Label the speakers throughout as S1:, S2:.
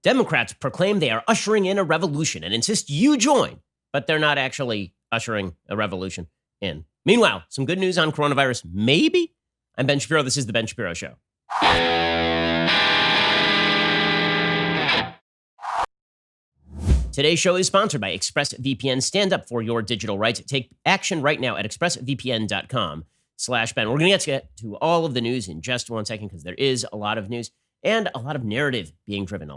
S1: Democrats proclaim they are ushering in a revolution and insist you join, but they're not actually ushering a revolution in. Meanwhile, some good news on coronavirus, maybe? I'm Ben Shapiro. This is The Ben Shapiro Show. Today's show is sponsored by ExpressVPN. Stand up for your digital rights. Take action right now at expressvpn.com/Ben. We're going to get to all of the news in just 1 second because there is a lot of news and a lot of narrative being driven.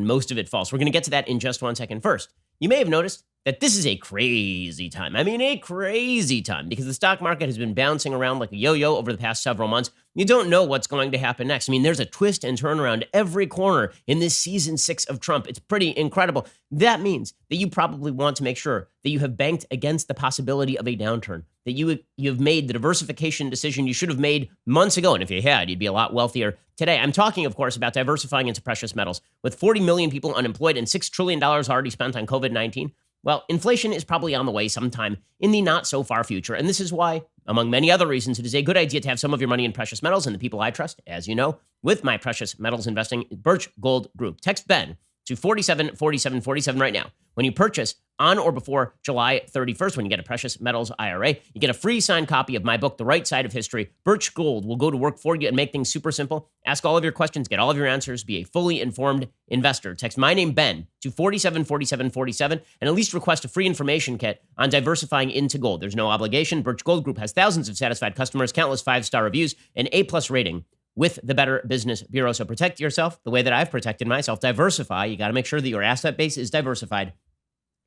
S1: Most of it false. We're going to get to that in just 1 second. First, you may have noticed that this is a crazy time. I mean, a crazy time because the stock market has been bouncing around like a yo-yo over the past several months. You don't know what's going to happen next. I mean, there's a twist and turn around every corner in this season 6 of Trump. It's pretty incredible. That means that you probably want to make sure that you have banked against the possibility of a downturn, that you've made the diversification decision you should have made months ago. And if you had, you'd be a lot wealthier today. I'm talking, of course, about diversifying into precious metals. With 40 million people unemployed and $6 trillion already spent on COVID-19, well, inflation is probably on the way sometime in the not-so-far future, and this is why, among many other reasons, it is a good idea to have some of your money in precious metals, and the people I trust, as you know, with my precious metals investing, Birch Gold Group. Text Ben to 474747 right now. When you purchase on or before July 31st, when you get a precious metals IRA, you get a free signed copy of my book, The Right Side of History. Birch Gold will go to work for you and make things super simple. Ask all of your questions, get all of your answers, be a fully informed investor. Text my name, Ben, to 474747 and at least request a free information kit on diversifying into gold. There's no obligation. Birch Gold Group has thousands of satisfied customers, countless 5-star reviews, an A+ rating with the Better Business Bureau. So protect yourself the way that I've protected myself. Diversify. You got to make sure that your asset base is diversified.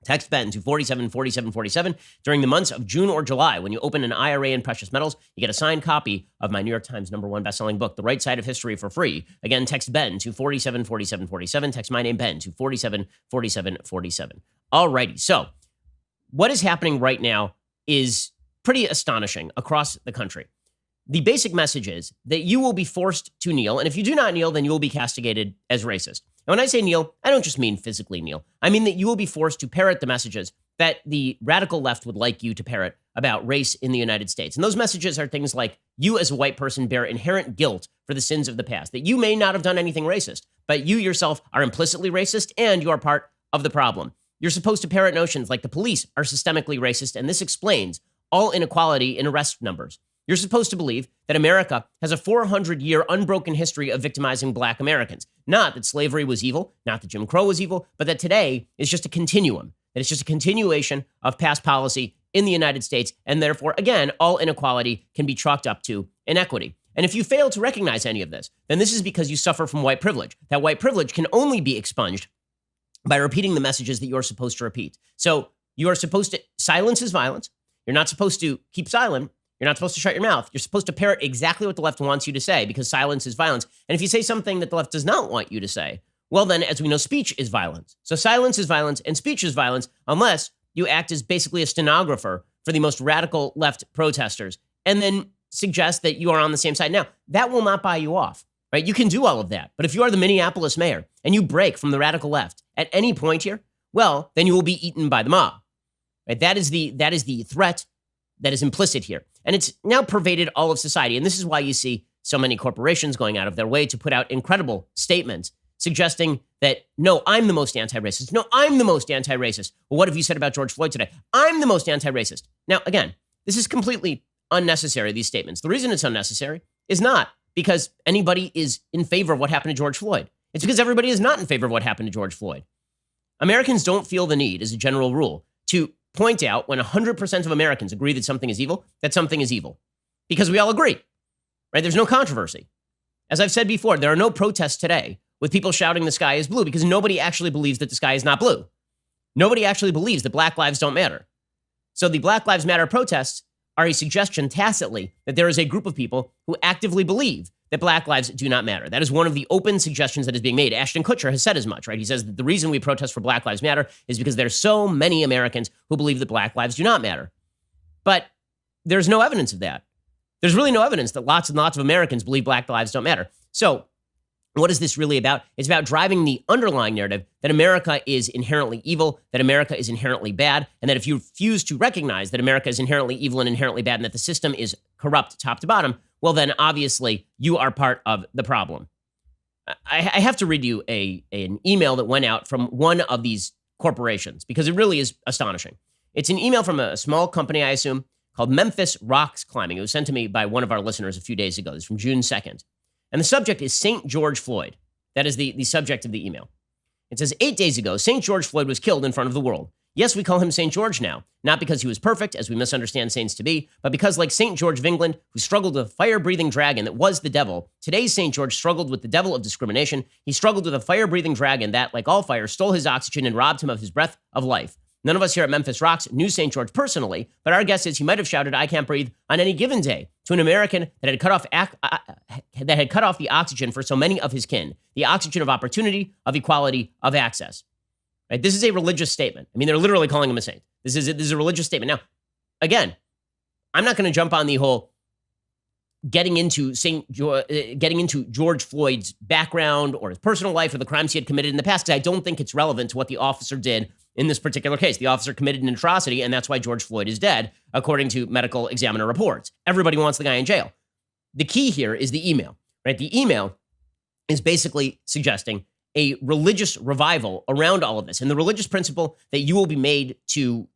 S1: Text Ben to 474747 during the months of June or July. When you open an IRA in precious metals, you get a signed copy of my New York Times #1 best-selling book, The Right Side of History, for free. Again, text Ben to 474747. Text my name, Ben, to 474747. Alrighty, so what is happening right now is pretty astonishing across the country. The basic message is that you will be forced to kneel, and if you do not kneel, then you will be castigated as racist. And when I say kneel, I don't just mean physically kneel. I mean that you will be forced to parrot the messages that the radical left would like you to parrot about race in the United States. And those messages are things like, you as a white person bear inherent guilt for the sins of the past, that you may not have done anything racist, but you yourself are implicitly racist and you are part of the problem. You're supposed to parrot notions like the police are systemically racist, and this explains all inequality in arrest numbers. You're supposed to believe that America has a 400-year unbroken history of victimizing Black Americans. Not that slavery was evil, not that Jim Crow was evil, but that today is just a continuum, that it's just a continuation of past policy in the United States, and therefore, again, all inequality can be chalked up to inequity. And if you fail to recognize any of this, then this is because you suffer from white privilege. That white privilege can only be expunged by repeating the messages that you're supposed to repeat. So you are supposed to, silence is violence. You're not supposed to keep silent. You're not supposed to shut your mouth. You're supposed to parrot exactly what the left wants you to say because silence is violence. And if you say something that the left does not want you to say, well, then, as we know, speech is violence. So silence is violence and speech is violence unless you act as basically a stenographer for the most radical left protesters and then suggest that you are on the same side. Now, that will not buy you off, right? You can do all of that. But if you are the Minneapolis mayor and you break from the radical left at any point here, well, then you will be eaten by the mob, right? That is the threat that is implicit here. And it's now pervaded all of society. And this is why you see so many corporations going out of their way to put out incredible statements suggesting that, no, I'm the most anti-racist. No, I'm the most anti-racist. Well, what have you said about George Floyd today? I'm the most anti-racist. Now, again, this is completely unnecessary, these statements. The reason it's unnecessary is not because anybody is in favor of what happened to George Floyd. It's because everybody is not in favor of what happened to George Floyd. Americans don't feel the need, as a general rule, to point out when 100% of Americans agree that something is evil, that something is evil. Because we all agree, right? There's no controversy. As I've said before, there are no protests today with people shouting the sky is blue because nobody actually believes that the sky is not blue. Nobody actually believes that Black lives don't matter. So the Black Lives Matter protests are a suggestion tacitly that there is a group of people who actively believe that Black lives do not matter. That is one of the open suggestions that is being made. Ashton Kutcher has said as much, right? He says that the reason we protest for Black Lives Matter is because there's so many Americans who believe that Black lives do not matter. But there's no evidence of that. There's really no evidence that lots and lots of Americans believe Black lives don't matter. So what is this really about? It's about driving the underlying narrative that America is inherently evil, that America is inherently bad, and that if you refuse to recognize that America is inherently evil and inherently bad and that the system is corrupt top to bottom, well, then obviously you are part of the problem. I have to read you an email that went out from one of these corporations because it really is astonishing. It's an email from a small company, I assume, called Memphis Rocks Climbing. It was sent to me by one of our listeners a few days ago. It's from June 2nd. And the subject is St. George Floyd. That is the subject of the email. It says, 8 days ago, St. George Floyd was killed in front of the world. Yes, we call him St. George now, not because he was perfect, as we misunderstand saints to be, but because, like St. George of England, who struggled with a fire-breathing dragon that was the devil, today's St. George struggled with the devil of discrimination. He struggled with a fire-breathing dragon that, like all fire, stole his oxygen and robbed him of his breath of life. None of us here at Memphis Rocks knew St. George personally, but our guess is he might have shouted, "I can't breathe," on any given day to an American that had cut off the oxygen for so many of his kin, the oxygen of opportunity, of equality, of access. Right? This is a religious statement. I mean, they're literally calling him a saint. This is a religious statement. Now, again, I'm not going to jump on the whole getting into George Floyd's background or his personal life or the crimes he had committed in the past, because I don't think it's relevant to what the officer did in this particular case. The officer committed an atrocity, and that's why George Floyd is dead, according to medical examiner reports. Everybody wants the guy in jail. The key here is the email, right? The email is basically suggesting a religious revival around all of this. And the religious principle that you will be made to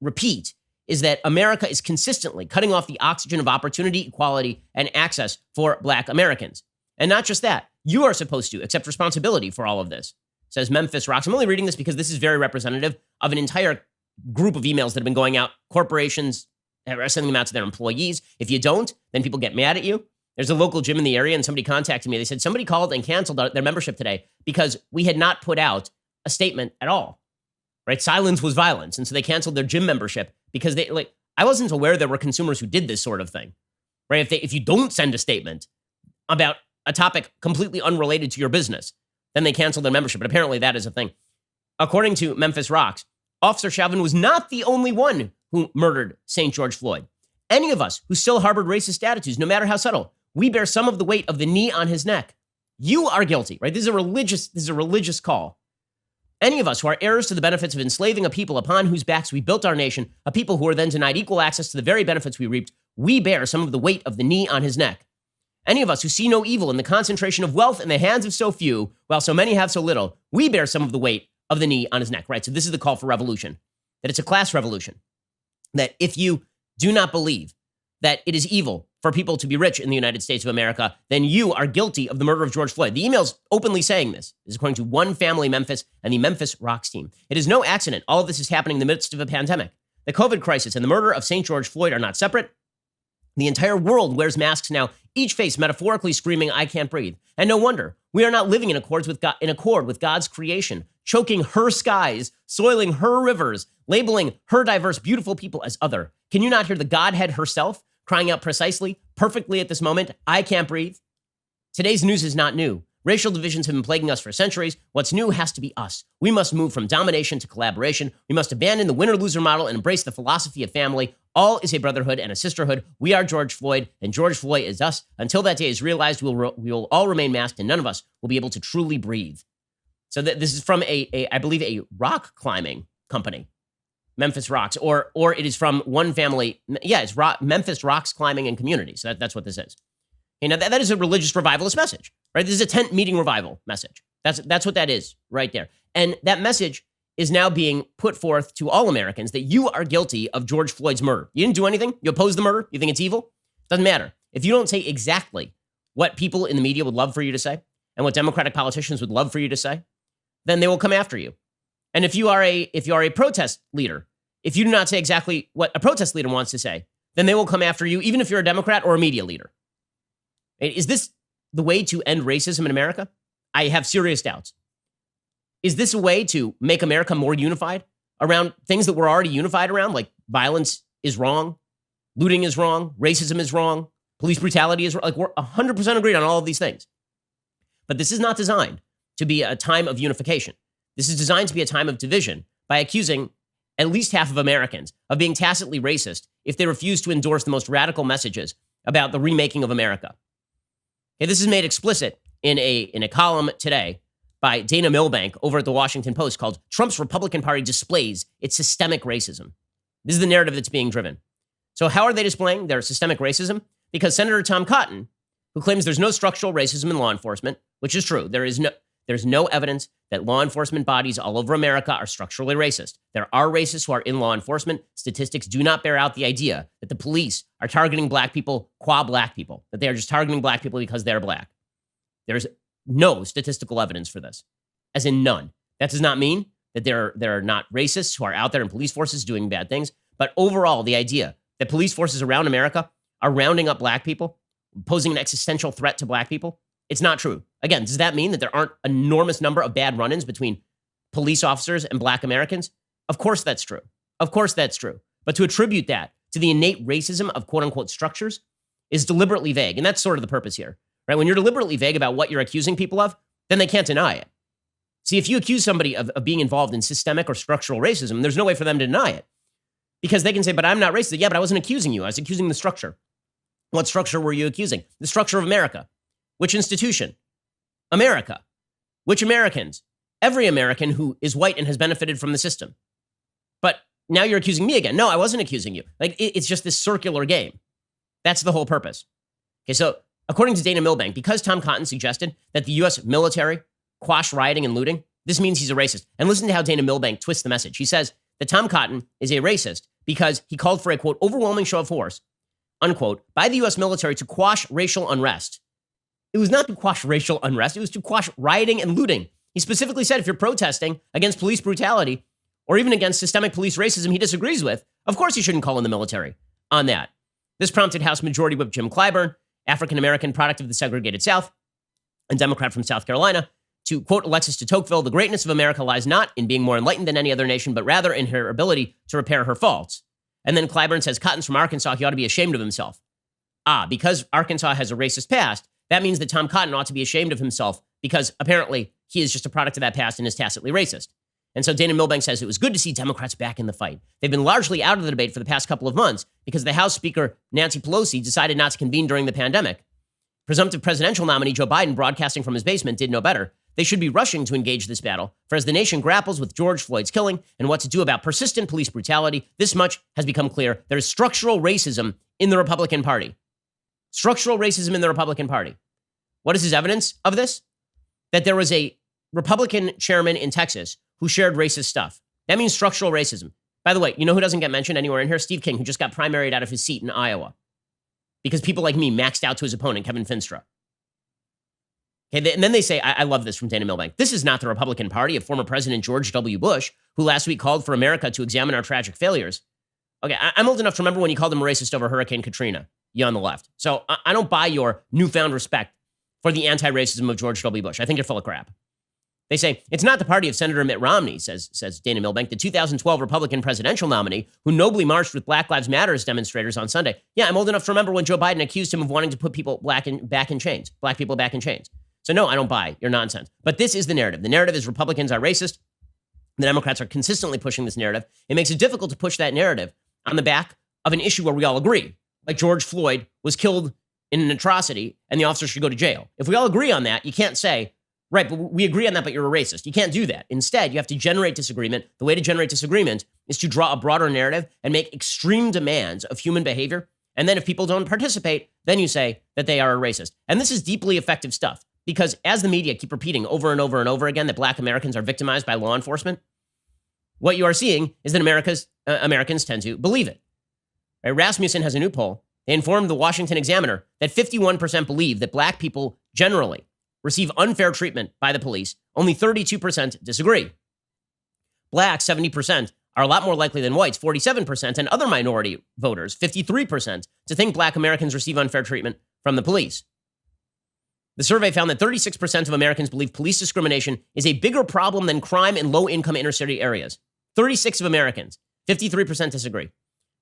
S1: repeat is that America is consistently cutting off the oxygen of opportunity, equality, and access for Black Americans. And not just that, you are supposed to accept responsibility for all of this, says Memphis Rocks. I'm only reading this because this is very representative of an entire group of emails that have been going out. Corporations are sending them out to their employees. If you don't, then people get mad at you. There's a local gym in the area, and somebody contacted me. They said somebody called and canceled their membership today because we had not put out a statement at all, right? Silence was violence. And so they canceled their gym membership because I wasn't aware there were consumers who did this sort of thing, right? If you don't send a statement about a topic completely unrelated to your business, then they cancel their membership. But apparently that is a thing. According to Memphis Rocks, Officer Chauvin was not the only one who murdered St. George Floyd. Any of us who still harbored racist attitudes, no matter how subtle, we bear some of the weight of the knee on his neck. You are guilty, right? This is a religious call. Any of us who are heirs to the benefits of enslaving a people upon whose backs we built our nation, a people who were then denied equal access to the very benefits we reaped, we bear some of the weight of the knee on his neck. Any of us who see no evil in the concentration of wealth in the hands of so few, while so many have so little, we bear some of the weight of the knee on his neck, right? So this is the call for revolution, that it's a class revolution, that if you do not believe that it is evil for people to be rich in the United States of America, then you are guilty of the murder of George Floyd. The email's openly saying this. This is according to One Family Memphis and the Memphis Rocks team. It is no accident all of this is happening in the midst of a pandemic. The COVID crisis and the murder of St. George Floyd are not separate. The entire world wears masks now, each face metaphorically screaming, "I can't breathe." And no wonder. We are not living in accord with God's creation, choking her skies, soiling her rivers, labeling her diverse, beautiful people as other. Can you not hear the Godhead herself crying out precisely, perfectly at this moment, "I can't breathe"? Today's news is not new. Racial divisions have been plaguing us for centuries. What's new has to be us. We must move from domination to collaboration. We must abandon the winner-loser model and embrace the philosophy of family. All is a brotherhood and a sisterhood. We are George Floyd, and George Floyd is us. Until that day is realized, we will all remain masked, and none of us will be able to truly breathe. So this is from I believe, a rock climbing company, Memphis Rocks, or it is from One Family. Yeah, it's Memphis Rocks Climbing and Community. So that's what this is. You know, that is a religious revivalist message, right? This is a tent meeting revival message. That's what that is right there. And that message is now being put forth to all Americans that you are guilty of George Floyd's murder. You didn't do anything. You oppose the murder. You think it's evil. Doesn't matter. If you don't say exactly what people in the media would love for you to say and what Democratic politicians would love for you to say, then they will come after you. And if you are a protest leader, if you do not say exactly what a protest leader wants to say, then they will come after you, even if you're a Democrat or a media leader. Is this the way to end racism in America? I have serious doubts. Is this a way to make America more unified around things that we're already unified around, like violence is wrong, looting is wrong, racism is wrong, police brutality is wrong? Like, we're 100% agreed on all of these things. But this is not designed to be a time of unification. This is designed to be a time of division by accusing at least half of Americans of being tacitly racist if they refuse to endorse the most radical messages about the remaking of America. Okay, this is made explicit in a column today by Dana Milbank over at the Washington Post called "Trump's Republican Party Displays Its Systemic Racism." This is the narrative that's being driven. So how are they displaying their systemic racism? Because Senator Tom Cotton, who claims there's no structural racism in law enforcement, which is true. There's no evidence that law enforcement bodies all over America are structurally racist. There are racists who are in law enforcement. Statistics do not bear out the idea that the police are targeting black people qua black people, that they are just targeting black people because they're black. There's no statistical evidence for this, as in none. That does not mean that there are not racists who are out there in police forces doing bad things. But overall, the idea that police forces around America are rounding up black people, posing an existential threat to black people, it's not true. Again, does that mean that there aren't an enormous number of bad run-ins between police officers and black Americans? Of course that's true. Of course that's true. But to attribute that to the innate racism of quote-unquote structures is deliberately vague. And that's sort of the purpose here, right? When you're deliberately vague about what you're accusing people of, then they can't deny it. See, if you accuse somebody of being involved in systemic or structural racism, there's no way for them to deny it. Because they can say, but I'm not racist. Yeah, but I wasn't accusing you. I was accusing the structure. What structure were you accusing? The structure of America. Which institution? America. Which Americans? Every American who is white and has benefited from the system. But now you're accusing me again. No, I wasn't accusing you. Like, it's just this circular game. That's the whole purpose. Okay, so according to Dana Milbank, because Tom Cotton suggested that the U.S. military quash rioting and looting, this means he's a racist. And listen to how Dana Milbank twists the message. He says that Tom Cotton is a racist because he called for a, quote, overwhelming show of force, unquote, by the U.S. military to quash racial unrest. It was not to quash racial unrest. It was to quash rioting and looting. He specifically said if you're protesting against police brutality or even against systemic police racism he disagrees with, of course you shouldn't call in the military on that. This prompted House Majority Whip Jim Clyburn, African-American product of the segregated South, and Democrat from South Carolina, to quote Alexis de Tocqueville, the greatness of America lies not in being more enlightened than any other nation, but rather in her ability to repair her faults. And then Clyburn says Cotton's from Arkansas, he ought to be ashamed of himself. Because Arkansas has a racist past, that means that Tom Cotton ought to be ashamed of himself because apparently he is just a product of that past and is tacitly racist. And so Dana Milbank says it was good to see Democrats back in the fight. They've been largely out of the debate for the past couple of months because the House Speaker, Nancy Pelosi, decided not to convene during the pandemic. Presumptive presidential nominee Joe Biden, broadcasting from his basement, did no better. They should be rushing to engage this battle, for as the nation grapples with George Floyd's killing and what to do about persistent police brutality, this much has become clear. There is structural racism in the Republican Party. Structural racism in the Republican Party. What is his evidence of this? That there was a Republican chairman in Texas who shared racist stuff. That means structural racism. By the way, you know who doesn't get mentioned anywhere in here? Steve King, who just got primaried out of his seat in Iowa. Because people like me maxed out to his opponent, Kevin Finstra. Okay, and then they say, I love this from Dana Milbank, this is not the Republican Party of former President George W. Bush, who last week called for America to examine our tragic failures. Okay, I'm old enough to remember when you called him a racist over Hurricane Katrina, you on the left. So I don't buy your newfound respect for the anti-racism of George W. Bush. I think you're full of crap. They say, it's not the party of Senator Mitt Romney, says Dana Milbank, the 2012 Republican presidential nominee who nobly marched with Black Lives Matter demonstrators on Sunday. Yeah, I'm old enough to remember when Joe Biden accused him of wanting to put people back in chains. So no, I don't buy your nonsense. But this is the narrative. The narrative is Republicans are racist. The Democrats are consistently pushing this narrative. It makes it difficult to push that narrative on the back of an issue where we all agree. Like George Floyd was killed in an atrocity and the officer should go to jail. If we all agree on that, you can't say, right, but we agree on that, but you're a racist. You can't do that. Instead, you have to generate disagreement. The way to generate disagreement is to draw a broader narrative and make extreme demands of human behavior. And then if people don't participate, then you say that they are a racist. And this is deeply effective stuff because as the media keep repeating over and over and over again that Black Americans are victimized by law enforcement, what you are seeing is that Americans tend to believe it. Right? Rasmussen has a new poll. They informed the Washington Examiner that 51% believe that Black people generally receive unfair treatment by the police. Only 32% disagree. Blacks, 70%, are a lot more likely than whites, 47%, and other minority voters, 53%, to think Black Americans receive unfair treatment from the police. The survey found that 36% of Americans believe police discrimination is a bigger problem than crime in low-income inner-city areas. 36 of Americans, 53% disagree.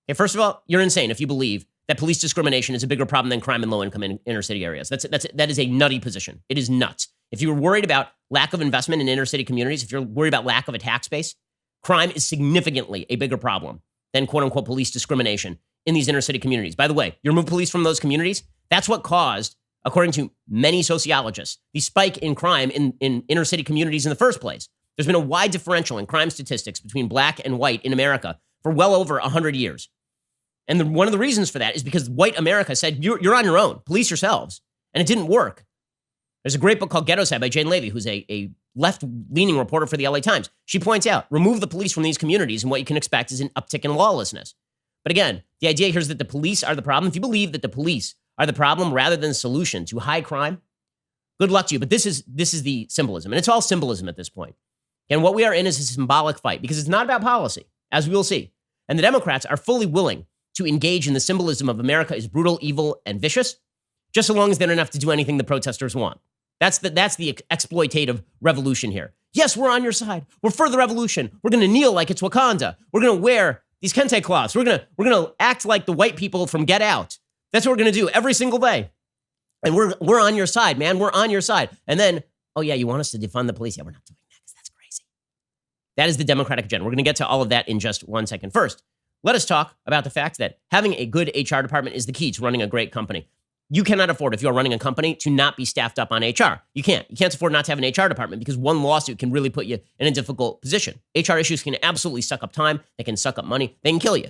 S1: Okay, first of all, you're insane if you believe that police discrimination is a bigger problem than crime in low-income inner-city areas. That is a nutty position. It is nuts. If you're worried about lack of investment in inner-city communities, if you're worried about lack of a tax base, crime is significantly a bigger problem than quote-unquote police discrimination in these inner-city communities. By the way, you remove police from those communities, that's what caused, according to many sociologists, the spike in crime in inner-city communities in the first place. There's been a wide differential in crime statistics between Black and white in America for well over 100 years. And one of the reasons for that is because white America said, you're on your own, police yourselves. And it didn't work. There's a great book called Ghetto Side by Jane Levy, who's a left-leaning reporter for the LA Times. She points out, remove the police from these communities and what you can expect is an uptick in lawlessness. But again, the idea here is that the police are the problem. If you believe that the police are the problem rather than the solution to high crime, good luck to you. But this is the symbolism, and it's all symbolism at this point. And what we are in is a symbolic fight because it's not about policy, as we will see. And the Democrats are fully willing to engage in the symbolism of America is brutal, evil, and vicious, just so long as they don't have to do anything the protesters want. That's the exploitative revolution here. Yes, we're on your side. We're for the revolution. We're going to kneel like it's Wakanda. We're going to wear these kente cloths. We're going to act like the white people from Get Out. That's what we're going to do every single day. And we're on your side, man. We're on your side. And then, oh yeah, you want us to defund the police? Yeah, we're not doing that because that's crazy. That is the Democratic agenda. We're going to get to all of that in just 1 second. First, let us talk about the fact that having a good HR department is the key to running a great company. You cannot afford, if you're running a company, to not be staffed up on HR. You can't. You can't afford not to have an HR department because one lawsuit can really put you in a difficult position. HR issues can absolutely suck up time. They can suck up money. They can kill you.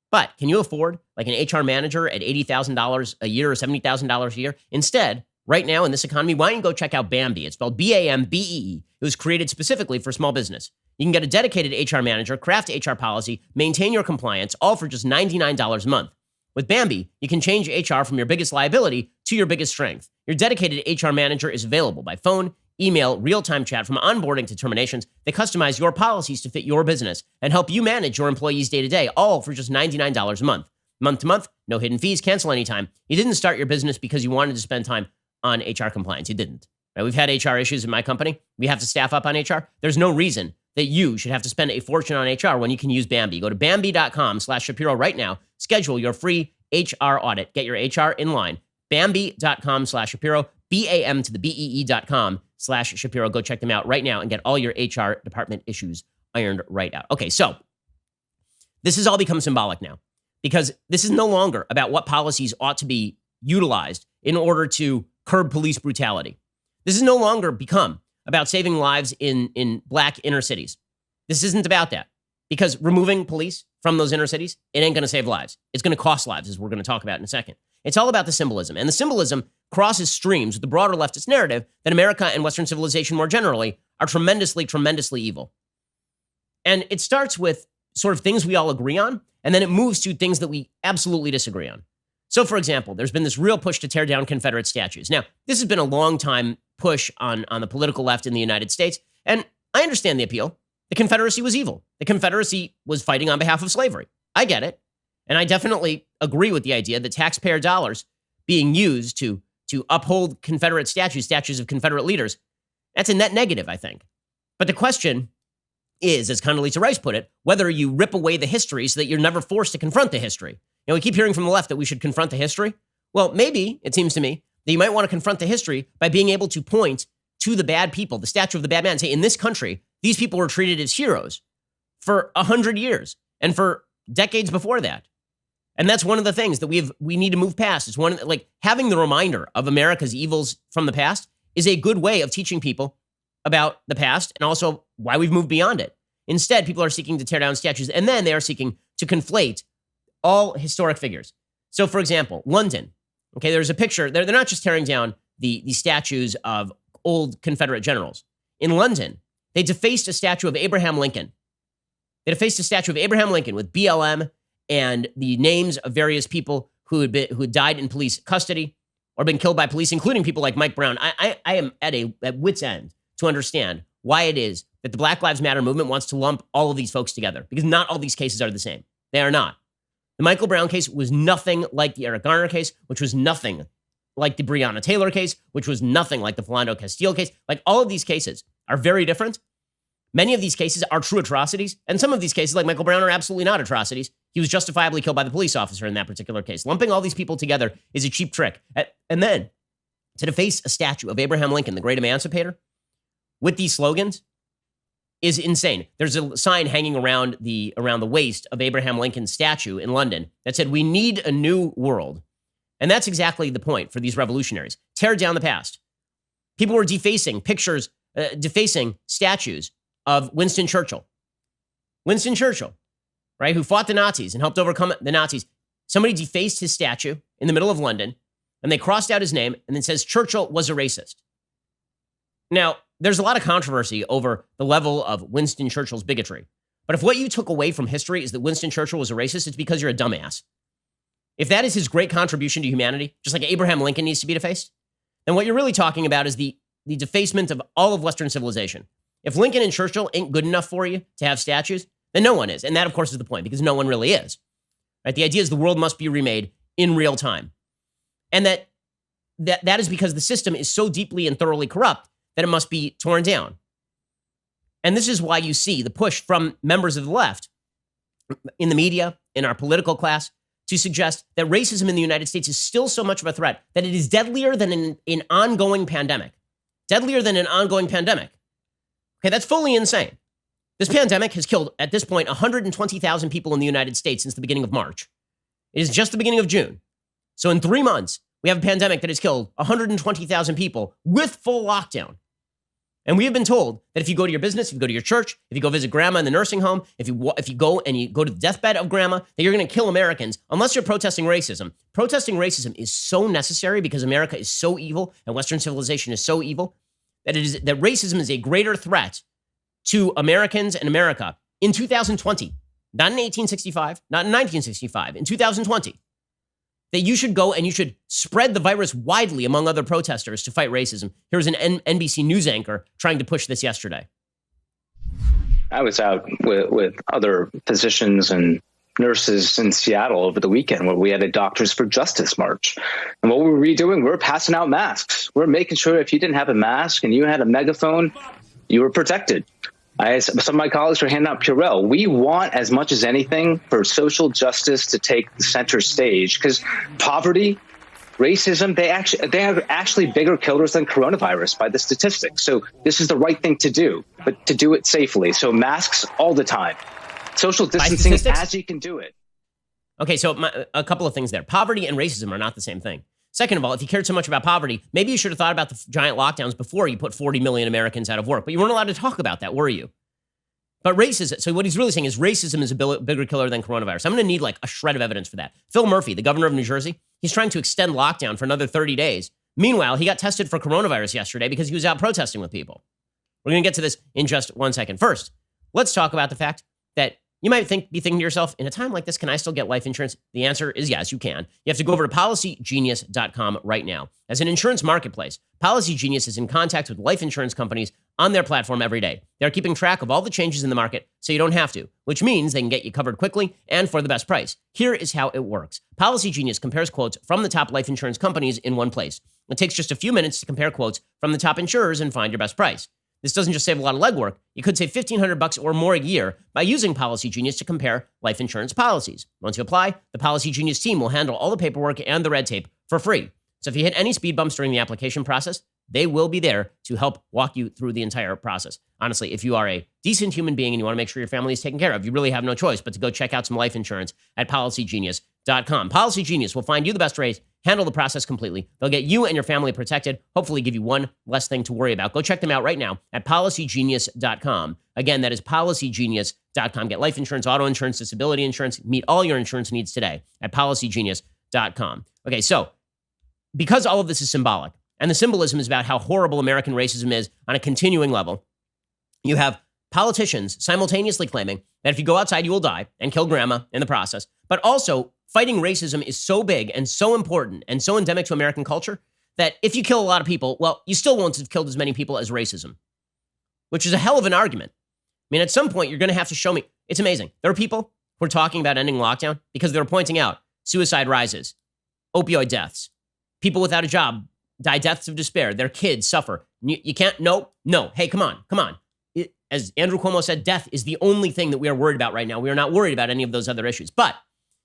S1: But can you afford like an HR manager at $80,000 a year or $70,000 a year? Instead, right now in this economy, why don't you go check out Bambee? It's spelled B-A-M-B-E-E. It was created specifically for small business. You can get a dedicated HR manager, craft HR policy, maintain your compliance, all for just $99 a month. With Bambee, you can change HR from your biggest liability to your biggest strength. Your dedicated HR manager is available by phone, email, real-time chat, from onboarding to terminations. They customize your policies to fit your business and help you manage your employees day-to-day, all for just $99 a month. Month to month, no hidden fees, cancel anytime. You didn't start your business because you wanted to spend time on HR compliance. You didn't. Right? We've had HR issues in my company. We have to staff up on HR. There's no reason that you should have to spend a fortune on HR when you can use Bambee. Go to Bambee.com/Shapiro right now. Schedule your free HR audit. Get your HR in line. Bambee.com/Shapiro. BAM to the BEE.com/Shapiro. Go check them out right now and get all your HR department issues ironed right out. Okay, so this has all become symbolic now because this is no longer about what policies ought to be utilized in order to curb police brutality. This has no longer become about saving lives in black inner cities. This isn't about that because removing police from those inner cities, it ain't going to save lives. It's going to cost lives, as we're going to talk about in a second. It's all about the symbolism. And the symbolism crosses streams with the broader leftist narrative that America and Western civilization more generally are tremendously, tremendously evil. And it starts with sort of things we all agree on, and then it moves to things that we absolutely disagree on. So, for example, there's been this real push to tear down Confederate statues. Now, this has been a long time push on the political left in the United States, and I understand the appeal. The Confederacy was evil. The Confederacy was fighting on behalf of slavery. I get it. And I definitely agree with the idea that taxpayer dollars being used to uphold Confederate statues of Confederate leaders, that's a net negative, I think. But the question is, as Condoleezza Rice put it, whether you rip away the history so that you're never forced to confront the history. You know, we keep hearing from the left that we should confront the history. Well, maybe, it seems to me, that you might want to confront the history by being able to point to the bad people, the statue of the bad man, and say, in this country, these people were treated as heroes for 100 years and for decades before that. And that's one of the things that we need to move past. It's one, like, having the reminder of America's evils from the past is a good way of teaching people about the past and also why we've moved beyond it. Instead, people are seeking to tear down statues, and then they are seeking to conflate all historic figures. So, for example, London. Okay, there's a picture. They're not just tearing down the statues of old Confederate generals. In London, they defaced a statue of Abraham Lincoln. They defaced a statue of Abraham Lincoln with BLM and the names of various people who had died in police custody or been killed by police, including people like Mike Brown. I am at wit's end to understand why it is that the Black Lives Matter movement wants to lump all of these folks together, because not all these cases are the same. They are not. The Michael Brown case was nothing like the Eric Garner case, which was nothing like the Breonna Taylor case, which was nothing like the Philando Castile case. Like, all of these cases are very different. Many of these cases are true atrocities, and some of these cases, like Michael Brown, are absolutely not atrocities. He was justifiably killed by the police officer in that particular case. Lumping all these people together is a cheap trick. And then to deface a statue of Abraham Lincoln, the great emancipator, with these slogans is insane. There's a sign hanging around the waist of Abraham Lincoln's statue in London that said, "We need a new world." And that's exactly the point for these revolutionaries. Tear down the past. People were defacing pictures, defacing statues of Winston Churchill. Winston Churchill, right, who fought the Nazis and helped overcome the Nazis. Somebody defaced his statue in the middle of London, and they crossed out his name, and then says Churchill was a racist. Now, there's a lot of controversy over the level of Winston Churchill's bigotry. But if what you took away from history is that Winston Churchill was a racist, it's because you're a dumbass. If that is his great contribution to humanity, just like Abraham Lincoln needs to be defaced, then what you're really talking about is the defacement of all of Western civilization. If Lincoln and Churchill ain't good enough for you to have statues, then no one is. And that, of course, is the point, because no one really is. Right? The idea is the world must be remade in real time. And that is because the system is so deeply and thoroughly corrupt that it must be torn down. And this is why you see the push from members of the left in the media, in our political class, to suggest that racism in the United States is still so much of a threat that it is deadlier than an ongoing pandemic. Deadlier than an ongoing pandemic. Okay, that's fully insane. This pandemic has killed, at this point, 120,000 people in the United States since the beginning of March. It is just the beginning of June. So in 3 months, we have a pandemic that has killed 120,000 people with full lockdown. And we have been told that if you go to your business, if you go to your church, if you go visit grandma in the nursing home, if you go to the deathbed of grandma, that you're going to kill Americans unless you're protesting racism. Protesting racism is so necessary because America is so evil and Western civilization is so evil that racism is a greater threat to Americans and America in 2020, not in 1865, not in 1965, in 2020. That you should go and you should spread the virus widely among other protesters to fight racism. Here's an NBC News anchor trying to push this yesterday.
S2: I was out with other physicians and nurses in Seattle over the weekend where we had a Doctors for Justice march. And what were we doing? We were passing out masks. We're making sure if you didn't have a mask and you had a megaphone, you were protected. Some of my colleagues were handing out Purell. We want, as much as anything, for social justice to take the center stage because poverty, racism, they have actually bigger killers than coronavirus by the statistics. So this is the right thing to do, but to do it safely. So masks all the time. Social distancing as you can do it.
S1: Okay, so a couple of things there. Poverty and racism are not the same thing. Second of all, if you cared so much about poverty, maybe you should have thought about the giant lockdowns before you put 40 million Americans out of work. But you weren't allowed to talk about that, were you? But racism, so what he's really saying is racism is a bigger killer than coronavirus. I'm going to need like a shred of evidence for that. Phil Murphy, the governor of New Jersey, he's trying to extend lockdown for another 30 days. Meanwhile, he got tested for coronavirus yesterday because he was out protesting with people. We're going to get to this in just 1 second. First, let's talk about the fact that you might be thinking to yourself, in a time like this, can I still get life insurance? The answer is yes, you can. You have to go over to policygenius.com right now. As an insurance marketplace, Policy Genius is in contact with life insurance companies on their platform every day. They're keeping track of all the changes in the market so you don't have to, which means they can get you covered quickly and for the best price. Here is how it works. Policy Genius compares quotes from the top life insurance companies in one place. It takes just a few minutes to compare quotes from the top insurers and find your best price. This doesn't just save a lot of legwork. You could save $1,500 or more a year by using Policy Genius to compare life insurance policies. Once you apply, the Policy Genius team will handle all the paperwork and the red tape for free. So if you hit any speed bumps during the application process, they will be there to help walk you through the entire process. Honestly, if you are a decent human being and you want to make sure your family is taken care of, you really have no choice but to go check out some life insurance at policygenius.com. Policy Genius will find you the best rates, handle the process completely. They'll get you and your family protected, hopefully give you one less thing to worry about. Go check them out right now at policygenius.com. Again, that is policygenius.com. Get life insurance, auto insurance, disability insurance, meet all your insurance needs today at policygenius.com. Okay, so because all of this is symbolic, and the symbolism is about how horrible American racism is on a continuing level, you have politicians simultaneously claiming that if you go outside, you will die and kill grandma in the process. But also, fighting racism is so big and so important and so endemic to American culture that if you kill a lot of people, well, you still won't have killed as many people as racism, which is a hell of an argument. I mean, at some point, you're going to have to show me. It's amazing. There are people who are talking about ending lockdown because they're pointing out suicide rises, opioid deaths, people without a job die deaths of despair. Their kids suffer. You can't, no. Hey, come on. As Andrew Cuomo said, death is the only thing that we are worried about right now. We are not worried about any of those other issues. But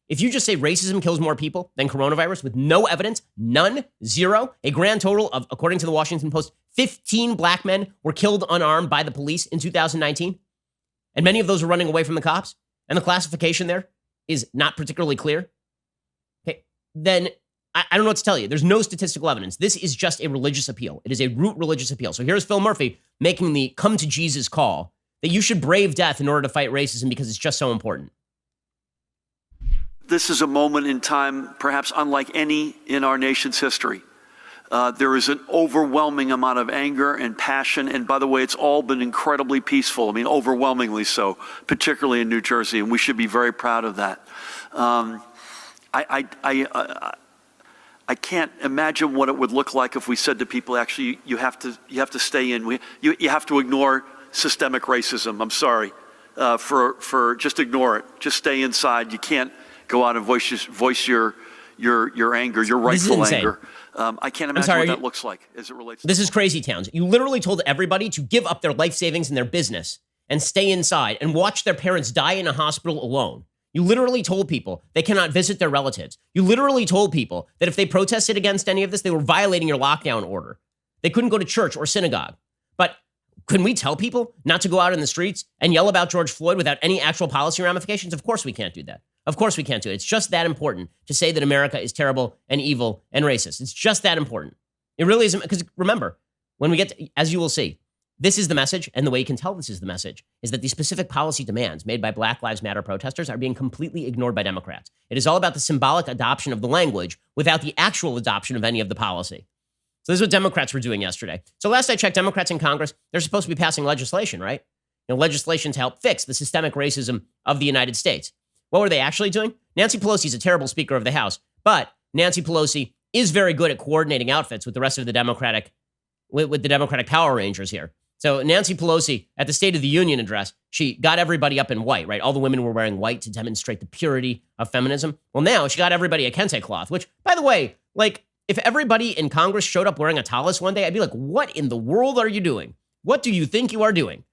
S1: if you just say racism kills more people than coronavirus with no evidence, none, zero, a grand total of, according to the Washington Post, 15 black men were killed unarmed by the police in 2019. And many of those were running away from the cops. And the classification there is not particularly clear. Okay, then I don't know what to tell you. There's no statistical evidence. This is just a religious appeal. It is a root religious appeal. So here's Phil Murphy making the come to Jesus call that you should brave death in order to fight racism because it's just so important.
S3: This is a moment in time perhaps unlike any in our nation's history. There is an overwhelming amount of anger and passion. And by the way, it's all been incredibly peaceful. I mean, overwhelmingly so, particularly in New Jersey. And we should be very proud of that. I can't imagine what it would look like if we said to people, actually, you have to stay in. You have to ignore systemic racism. I'm sorry. For just ignore it. Just stay inside. You can't go out and voice your anger, your rightful anger. I can't imagine what that looks like as it relates to
S1: this is crazy towns. You literally told everybody to give up their life savings and their business and stay inside and watch their parents die in a hospital alone. You literally told people they cannot visit their relatives. You literally told people that if they protested against any of this, they were violating your lockdown order. They couldn't go to church or synagogue. But couldn't we tell people not to go out in the streets and yell about George Floyd without any actual policy ramifications? Of course we can't do that. Of course we can't do it. It's just that important to say that America is terrible and evil and racist. It's just that important. It really isn't, because remember, when we get to, as you will see, this is the message, and the way you can tell this is the message is that the specific policy demands made by Black Lives Matter protesters are being completely ignored by Democrats. It is all about the symbolic adoption of the language without the actual adoption of any of the policy. So this is what Democrats were doing yesterday. So last I checked, Democrats in Congress, they're supposed to be passing legislation, right? Legislation to help fix the systemic racism of the United States. What were they actually doing? Nancy Pelosi is a terrible Speaker of the House, but Nancy Pelosi is very good at coordinating outfits with the rest of the Democratic Power Rangers here. So Nancy Pelosi, at the State of the Union address, she got everybody up in white, right? All the women were wearing white to demonstrate the purity of feminism. Well, now she got everybody a kente cloth, which, by the way, like, if everybody in Congress showed up wearing a tallis one day, I'd be like, what in the world are you doing? What do you think you are doing?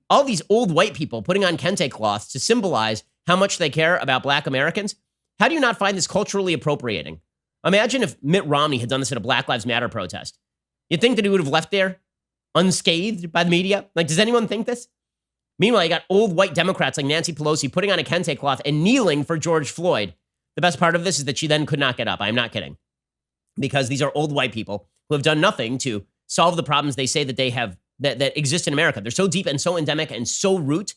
S1: All these old white people putting on kente cloths to symbolize how much they care about Black Americans. How do you not find this culturally appropriating? Imagine if Mitt Romney had done this at a Black Lives Matter protest. You'd think that he would have left there unscathed by the media? Like, does anyone think this? Meanwhile, you got old white Democrats like Nancy Pelosi putting on a kente cloth and kneeling for George Floyd. The best part of this is that she then could not get up. I'm not kidding. Because these are old white people who have done nothing to solve the problems they say that they have, that exist in America. They're so deep and so endemic and so root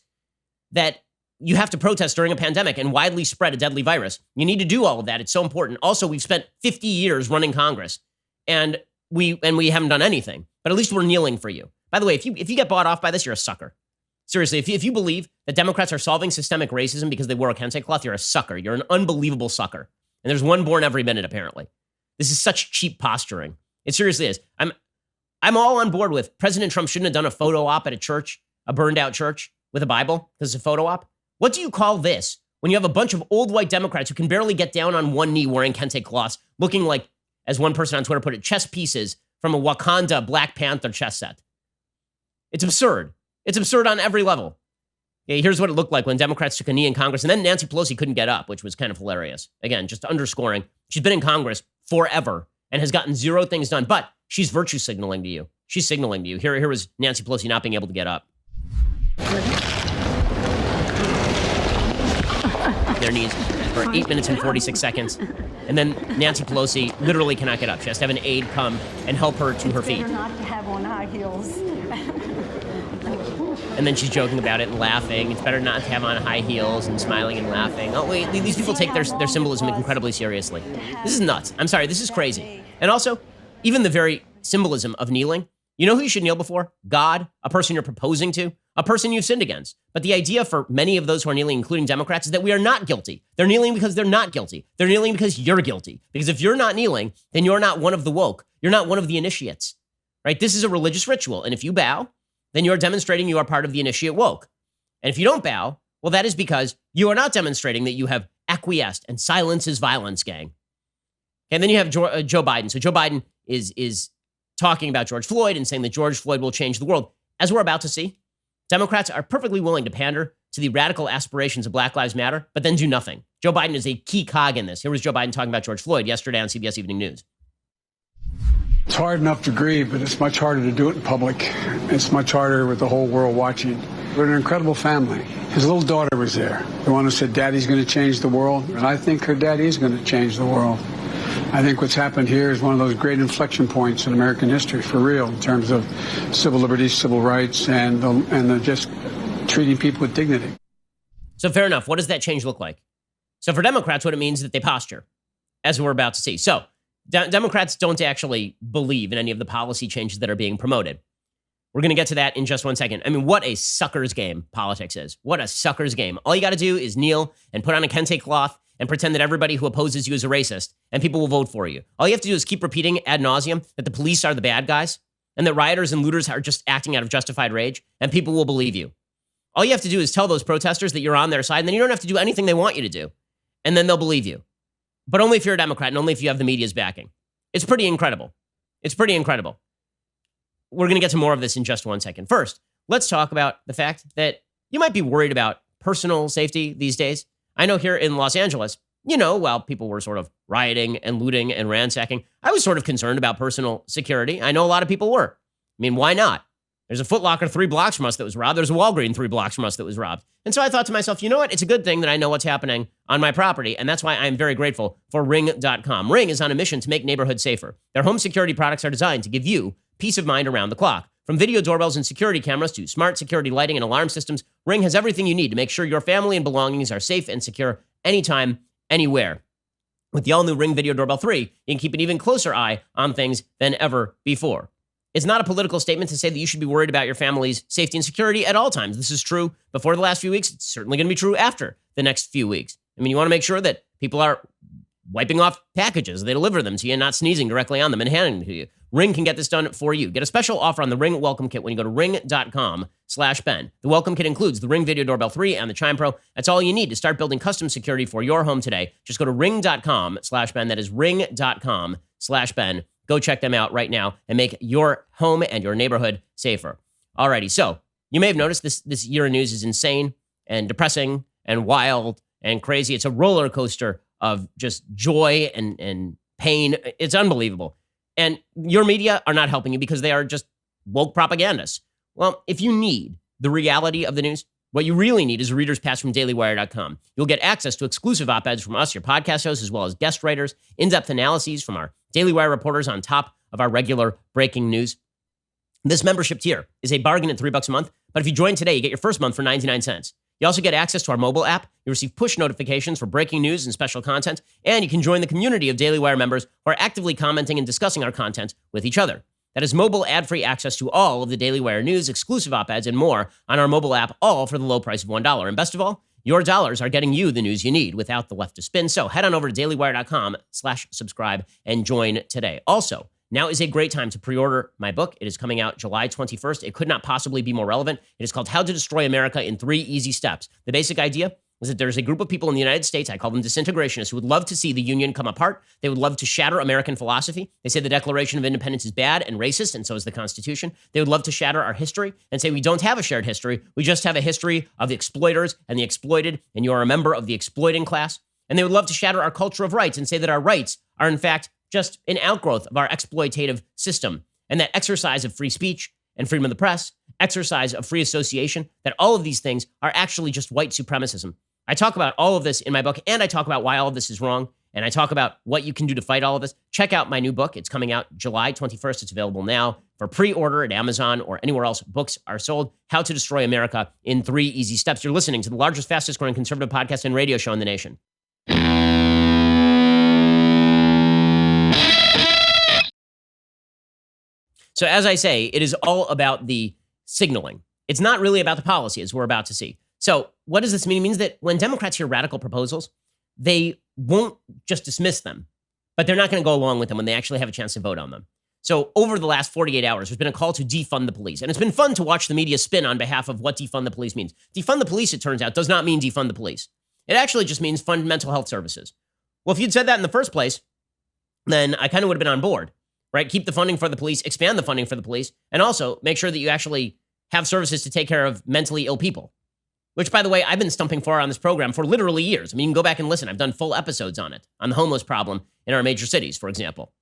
S1: that you have to protest during a pandemic and widely spread a deadly virus. You need to do all of that. It's so important. Also, we've spent 50 years running Congress, and we haven't done anything. But at least we're kneeling for you. By the way, if you get bought off by this, you're a sucker. Seriously, if you believe that Democrats are solving systemic racism because they wore a kente cloth, you're a sucker. You're an unbelievable sucker. And there's one born every minute, apparently. This is such cheap posturing. It seriously is. I'm all on board with President Trump shouldn't have done a photo op at a church, a burned out church with a Bible because it's a photo op. What do you call this when you have a bunch of old white Democrats who can barely get down on one knee wearing kente cloths, looking like, as one person on Twitter put it, chess pieces from a Wakanda Black Panther chess set? It's absurd. It's absurd on every level. Yeah, here's what it looked like when Democrats took a knee in Congress, and then Nancy Pelosi couldn't get up, which was kind of hilarious. Again, just underscoring, she's been in Congress forever and has gotten zero things done, but she's virtue signaling to you. She's signaling to you. Here was Nancy Pelosi not being able to get up. Their knees for 8 minutes and 46 seconds. And then Nancy Pelosi literally cannot get up. She has to have an aide come and help her to her feet.
S4: Better not to have on high heels.
S1: And then she's joking about it and laughing. It's better not to have on high heels and smiling and laughing. Oh, wait, these people take their symbolism incredibly seriously. This is nuts. I'm sorry, this is crazy. And also, even the very symbolism of kneeling, you know who you should kneel before? God, a person you're proposing to, a person you've sinned against. But the idea for many of those who are kneeling, including Democrats, is that we are not guilty. They're kneeling because they're not guilty. They're kneeling because you're guilty. Because if you're not kneeling, then you're not one of the woke. You're not one of the initiates, right? This is a religious ritual. And if you bow, then you're demonstrating you are part of the initiate woke. And if you don't bow, well, that is because you are not demonstrating that you have acquiesced, and silence is violence, gang. And then you have Joe Biden. So Joe Biden is talking about George Floyd and saying that George Floyd will change the world. As we're about to see, Democrats are perfectly willing to pander to the radical aspirations of Black Lives Matter, but then do nothing. Joe Biden is a key cog in this. Here was Joe Biden talking about George Floyd yesterday on CBS Evening News.
S5: It's hard enough to grieve, but it's much harder to do it in public. It's much harder with the whole world watching. We're an incredible family. His little daughter was there, the one who said, "Daddy's going to change the world." And I think her daddy is going to change the world. I think what's happened here is one of those great inflection points in American history, for real, in terms of civil liberties, civil rights, and just treating people with dignity.
S1: So fair enough. What does that change look like? So for Democrats, what it means is that they posture, as we're about to see. So Democrats don't actually believe in any of the policy changes that are being promoted. We're going to get to that in just one second. I mean, what a sucker's game politics is. What a sucker's game. All you got to do is kneel and put on a kente cloth and pretend that everybody who opposes you is a racist, and people will vote for you. All you have to do is keep repeating ad nauseum that the police are the bad guys and that rioters and looters are just acting out of justified rage, and people will believe you. All you have to do is tell those protesters that you're on their side, and then you don't have to do anything they want you to do, and then they'll believe you. But only if you're a Democrat and only if you have the media's backing. It's pretty incredible. It's pretty incredible. We're going to get to more of this in just one second. First, let's talk about the fact that you might be worried about personal safety these days. I know here in Los Angeles, while people were sort of rioting and looting and ransacking, I was sort of concerned about personal security. I know a lot of people were. I mean, why not? There's a Foot Locker 3 blocks from us that was robbed. There's a Walgreens 3 blocks from us that was robbed. And so I thought to myself, you know what? It's a good thing that I know what's happening on my property. And that's why I'm very grateful for Ring.com. Ring is on a mission to make neighborhoods safer. Their home security products are designed to give you peace of mind around the clock. From video doorbells and security cameras to smart security lighting and alarm systems, Ring has everything you need to make sure your family and belongings are safe and secure anytime, anywhere. With the all-new Ring Video Doorbell 3, you can keep an even closer eye on things than ever before. It's not a political statement to say that you should be worried about your family's safety and security at all times. This is true before the last few weeks. It's certainly going to be true after the next few weeks. I mean, you want to make sure that people are wiping off packages. They deliver them to you and not sneezing directly on them and handing them to you. Ring can get this done for you. Get a special offer on the Ring Welcome Kit when you go to ring.com/Ben. The Welcome Kit includes the Ring Video Doorbell 3 and the Chime Pro. That's all you need to start building custom security for your home today. Just go to ring.com/Ben. That is ring.com/Ben. Go check them out right now and make your home and your neighborhood safer. Alrighty, so you may have noticed this year in news is insane and depressing and wild and crazy. It's a roller coaster of just joy and pain. It's unbelievable. And your media are not helping you because they are just woke propagandists. Well, if you need the reality of the news, what you really need is a reader's pass from dailywire.com. You'll get access to exclusive op-eds from us, your podcast hosts, as well as guest writers, in-depth analyses from our Daily Wire reporters on top of our regular breaking news. This membership tier is a bargain at $3 a month, but if you join today, you get your first month for 99 cents. You also get access to our mobile app. You receive push notifications for breaking news and special content, and you can join the community of Daily Wire members who are actively commenting and discussing our content with each other. That is mobile ad-free access to all of the Daily Wire news, exclusive op-eds, and more on our mobile app, all for the low price of $1. And best of all, your dollars are getting you the news you need without the leftist spin. So head on over to dailywire.com/subscribe and join today. Also, now is a great time to pre-order my book. It is coming out July 21st. It could not possibly be more relevant. It is called How to Destroy America in 3 Easy Steps. The basic idea is that there's a group of people in the United States, I call them disintegrationists, who would love to see the Union come apart. They would love to shatter American philosophy. They say the Declaration of Independence is bad and racist, and so is the Constitution. They would love to shatter our history and say we don't have a shared history. We just have a history of the exploiters and the exploited, and you are a member of the exploiting class. And they would love to shatter our culture of rights and say that our rights are, in fact, just an outgrowth of our exploitative system, and that exercise of free speech and freedom of the press, exercise of free association, that all of these things are actually just white supremacism. I talk about all of this in my book, and I talk about why all of this is wrong, and I talk about what you can do to fight all of this. Check out my new book. It's coming out July 21st. It's available now for pre-order at Amazon or anywhere else books are sold. How to Destroy America in 3 Easy Steps. You're listening to the largest, fastest growing conservative podcast and radio show in the nation. So as I say, it is all about the signaling. It's not really about the policy, as we're about to see. So what does this mean? It means that when Democrats hear radical proposals, they won't just dismiss them, but they're not going to go along with them when they actually have a chance to vote on them. So over the last 48 hours, there's been a call to defund the police. And it's been fun to watch the media spin on behalf of what defund the police means. Defund the police, it turns out, does not mean defund the police. It actually just means fund mental health services. Well, if you'd said that in the first place, then I kind of would have been on board, right? Keep the funding for the police, expand the funding for the police, and also make sure that you actually have services to take care of mentally ill people. Which, by the way, I've been stumping for on this program for literally years. I mean, you can go back and listen. I've done full episodes on it, on the homeless problem in our major cities, for example.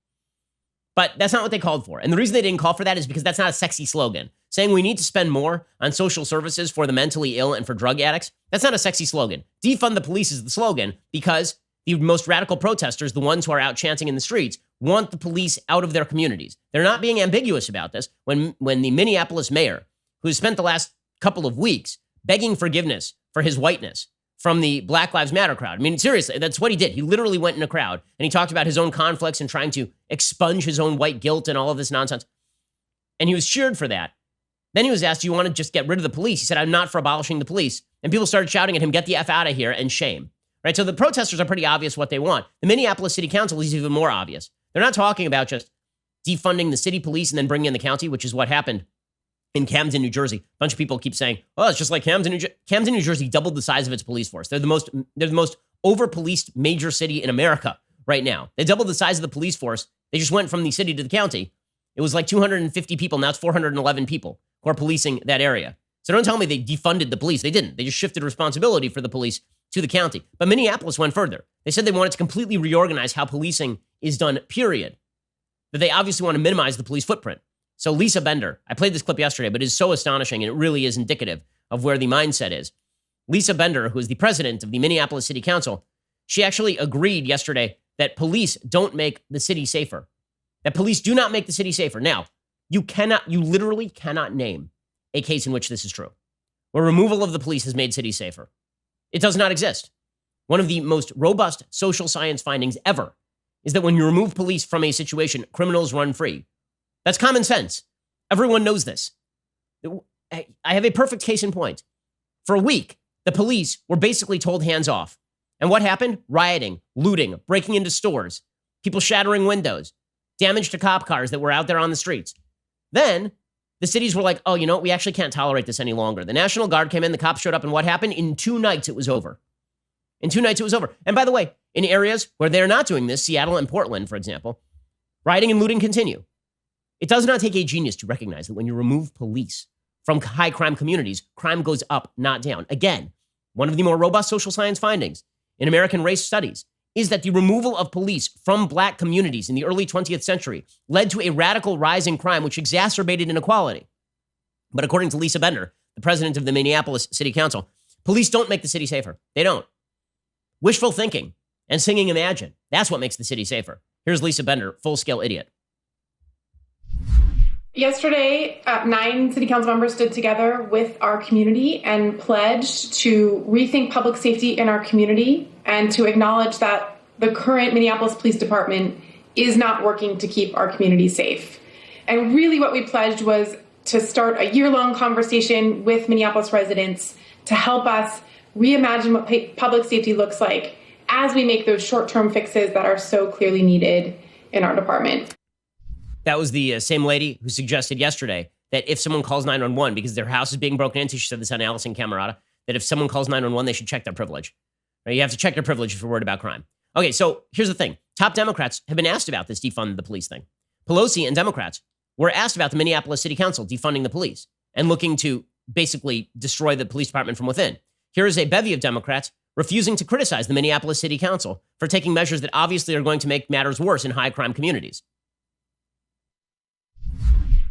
S1: But that's not what they called for. And the reason they didn't call for that is because that's not a sexy slogan. Saying we need to spend more on social services for the mentally ill and for drug addicts, that's not a sexy slogan. Defund the police is the slogan because the most radical protesters, the ones who are out chanting in the streets, want the police out of their communities. They're not being ambiguous about this. When the Minneapolis mayor, who has spent the last couple of weeks begging forgiveness for his whiteness, from the Black Lives Matter crowd. I mean, seriously, that's what he did. He literally went in a crowd and he talked about his own conflicts and trying to expunge his own white guilt and all of this nonsense. And he was cheered for that. Then he was asked, do you want to just get rid of the police? He said, I'm not for abolishing the police. And people started shouting at him, get the F out of here, and shame. Right? So the protesters are pretty obvious what they want. The Minneapolis City Council is even more obvious. They're not talking about just defunding the city police and then bringing in the county, which is what happened in Camden, New Jersey. A bunch of people keep saying, oh, it's just like Camden, New Jersey doubled the size of its police force. They're the most over-policed major city in America right now. They doubled the size of the police force. They just went from the city to the county. It was like 250 people. Now it's 411 people who are policing that area. So don't tell me they defunded the police. They didn't. They just shifted responsibility for the police to the county. But Minneapolis went further. They said they wanted to completely reorganize how policing is done, period. That they obviously want to minimize the police footprint. So Lisa Bender, I played this clip yesterday, but it is so astonishing and it really is indicative of where the mindset is. Lisa Bender, who is the president of the Minneapolis City Council, she actually agreed yesterday that police don't make the city safer. That police do not make the city safer. Now, you literally cannot name a case in which this is true, where removal of the police has made cities safer. It does not exist. One of the most robust social science findings ever is that when you remove police from a situation, criminals run free. That's common sense. Everyone knows this. I have a perfect case in point. For a week, the police were basically told hands off. And what happened? Rioting, looting, breaking into stores, people shattering windows, damage to cop cars that were out there on the streets. Then the cities were like, oh, you know, we actually can't tolerate this any longer. The National Guard came in, the cops showed up, and what happened? In 2 nights, it was over. In 2 nights, it was over. And by the way, in areas where they're not doing this, Seattle and Portland, for example, rioting and looting continue. It does not take a genius to recognize that when you remove police from high crime communities, crime goes up, not down. Again, one of the more robust social science findings in American race studies is that the removal of police from black communities in the early 20th century led to a radical rise in crime, which exacerbated inequality. But according to Lisa Bender, the president of the Minneapolis City Council, police don't make the city safer. They don't. Wishful thinking and singing Imagine. That's what makes the city safer. Here's Lisa Bender, full-scale idiot.
S6: Yesterday, 9 city council members stood together with our community and pledged to rethink public safety in our community and to acknowledge that the current Minneapolis Police Department is not working to keep our community safe. And really what we pledged was to start a year-long conversation with Minneapolis residents to help us reimagine what public safety looks like as we make those short-term fixes that are so clearly needed in our department.
S1: That was the same lady who suggested yesterday that if someone calls 911 because their house is being broken into, she said this on Allison Camerata, that if someone calls 911, they should check their privilege. Right? You have to check your privilege if you're worried about crime. Okay, so here's the thing. Top Democrats have been asked about this defund the police thing. Pelosi and Democrats were asked about the Minneapolis City Council defunding the police and looking to basically destroy the police department from within. Here is a bevy of Democrats refusing to criticize the Minneapolis City Council for taking measures that obviously are going to make matters worse in high crime communities.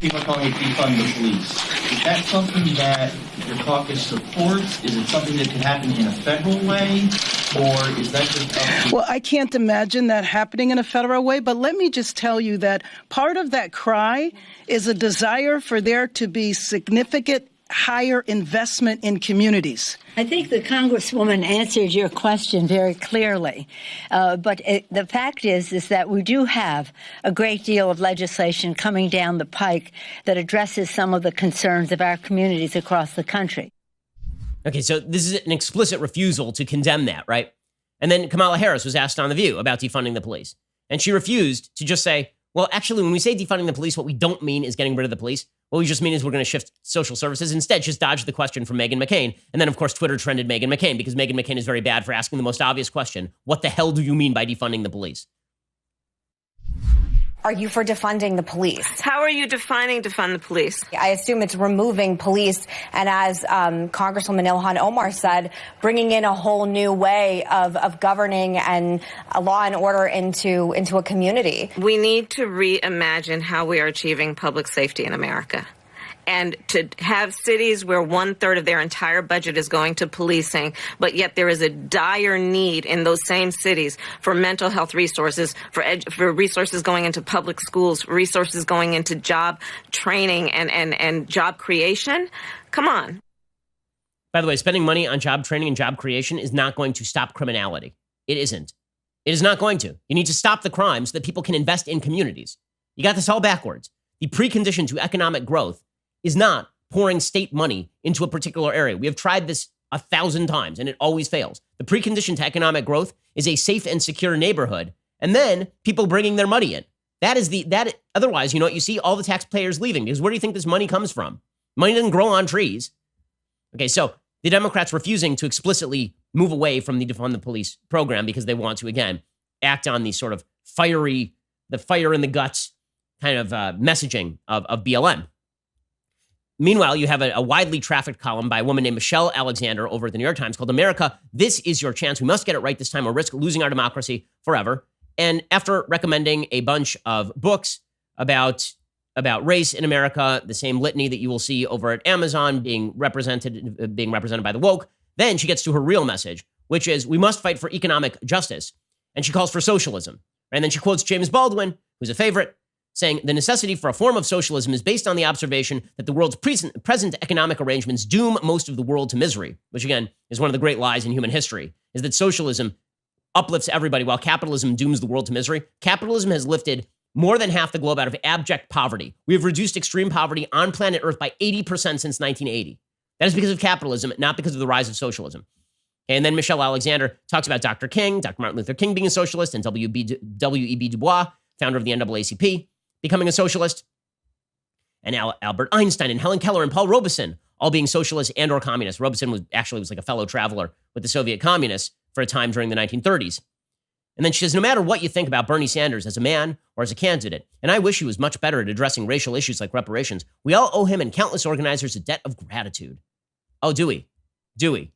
S7: People are calling it defund the police. Is that something that your caucus supports? Is it something that could happen in a federal way? Or is that just up to...
S8: Well, I can't imagine that happening in a federal way, but let me just tell you that part of that cry is a desire for there to be significant higher investment in communities.
S9: I think the Congresswoman answered your question very clearly. But the fact is that we do have a great deal of legislation coming down the pike that addresses some of the concerns of our communities across the country.
S1: Okay, so this is an explicit refusal to condemn that, right? And then Kamala Harris was asked on The View about defunding the police. And she refused to just say, well, actually, when we say defunding the police, what we don't mean is getting rid of the police. What we just mean is we're going to shift social services. Instead, just dodged the question from Meghan McCain. And then, of course, Twitter trended Meghan McCain because Meghan McCain is very bad for asking the most obvious question. What the hell do you mean by defunding the police?
S10: Are you for defunding the police?
S11: How are you defining defund the police?
S10: I assume it's removing police and, as Congresswoman Ilhan Omar said, bringing in a whole new way of governing and law and order into a community.
S11: We need to reimagine how we are achieving public safety in America. And to have cities where 1/3 of their entire budget is going to policing, but yet there is a dire need in those same cities for mental health resources, for resources going into public schools, resources going into job training and job creation. Come on.
S1: By the way, spending money on job training and job creation is not going to stop criminality. It isn't. It is not going to. You need to stop the crime so that people can invest in communities. You got this all backwards. The precondition to economic growth is not pouring state money into a particular area. We have tried this 1,000 times and it always fails. The precondition to economic growth is a safe and secure neighborhood, and then people bringing their money in. Otherwise, you know what you see? All the taxpayers leaving, because where do you think this money comes from? Money doesn't grow on trees. Okay, so the Democrats refusing to explicitly move away from the defund the police program because they want to, again, act on the sort of the fire in the guts kind of messaging of BLM. Meanwhile, you have a widely trafficked column by a woman named Michelle Alexander over at the New York Times called America, This is Your Chance. We must get it right this time or risk losing our democracy forever. And after recommending a bunch of books about race in America, the same litany that you will see over at Amazon being represented by the woke, then she gets to her real message, which is we must fight for economic justice. And she calls for socialism. And then she quotes James Baldwin, who's a favorite, saying the necessity for a form of socialism is based on the observation that the world's present economic arrangements doom most of the world to misery, which again is one of the great lies in human history, is that socialism uplifts everybody while capitalism dooms the world to misery. Capitalism has lifted more than half the globe out of abject poverty. We have reduced extreme poverty on planet Earth by 80% since 1980. That is because of capitalism, not because of the rise of socialism. And then Michelle Alexander talks about Dr. King, Dr. Martin Luther King being a socialist, and W.E.B. Du Bois, founder of the NAACP, becoming a socialist, and Albert Einstein and Helen Keller and Paul Robeson all being socialists and or communists. Robeson was like a fellow traveler with the Soviet communists for a time during the 1930s. And then she says, no matter what you think about Bernie Sanders as a man or as a candidate, and I wish he was much better at addressing racial issues like reparations, we all owe him and countless organizers a debt of gratitude. Oh, do we? Do we?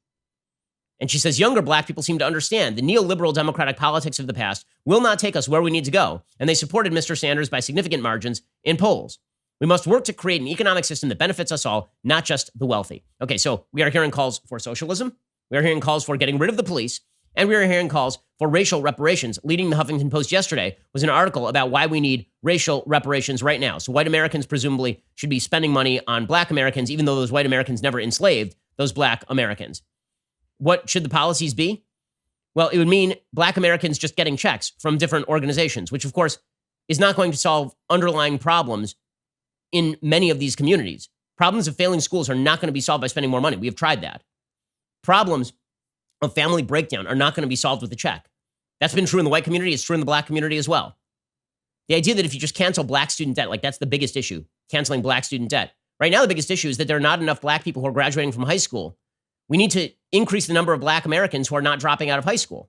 S1: And she says, younger black people seem to understand the neoliberal democratic politics of the past will not take us where we need to go. And they supported Mr. Sanders by significant margins in polls. We must work to create an economic system that benefits us all, not just the wealthy. Okay, so we are hearing calls for socialism. We are hearing calls for getting rid of the police. And we are hearing calls for racial reparations. Leading the Huffington Post yesterday was an article about why we need racial reparations right now. So white Americans presumably should be spending money on black Americans, even though those white Americans never enslaved those black Americans. What should the policies be? Well, it would mean black Americans just getting checks from different organizations, which of course is not going to solve underlying problems in many of these communities. Problems of failing schools are not going to be solved by spending more money. We have tried that. Problems of family breakdown are not going to be solved with a check. That's been true in the white community. It's true in the black community as well. The idea that if you just cancel black student debt, like that's the biggest issue, canceling black student debt. Right now, the biggest issue is that there are not enough black people who are graduating from high school. We need to increase the number of black Americans who are not dropping out of high school.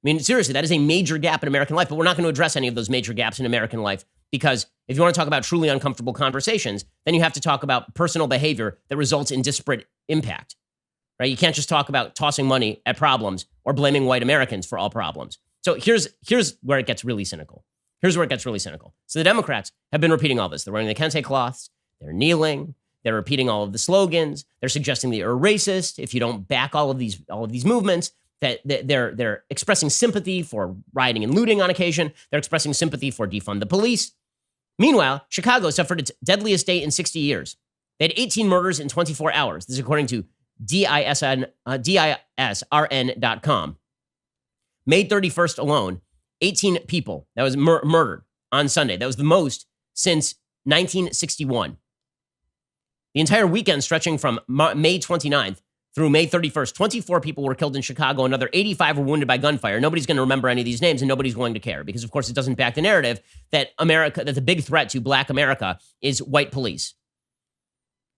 S1: I mean, seriously, that is a major gap in American life, but we're not going to address any of those major gaps in American life because if you want to talk about truly uncomfortable conversations, then you have to talk about personal behavior that results in disparate impact, right? You can't just talk about tossing money at problems or blaming white Americans for all problems. So here's where it gets really cynical. Here's where it gets really cynical. So the Democrats have been repeating all this. They're wearing the kente cloths. They're kneeling. They're repeating all of the slogans. They're suggesting that you're a racist if you don't back all of these movements. That they're expressing sympathy for rioting and looting on occasion. They're expressing sympathy for defund the police. Meanwhile, Chicago suffered its deadliest day in 60 years. They had 18 murders in 24 hours. This is according to DISRN.com. May 31st alone, 18 people that was murdered on Sunday. That was the most since 1961. The entire weekend stretching from May 29th through May 31st, 24 people were killed in Chicago. Another 85 were wounded by gunfire. Nobody's going to remember any of these names, and nobody's going to care because, of course, it doesn't back the narrative that the big threat to black America is white police.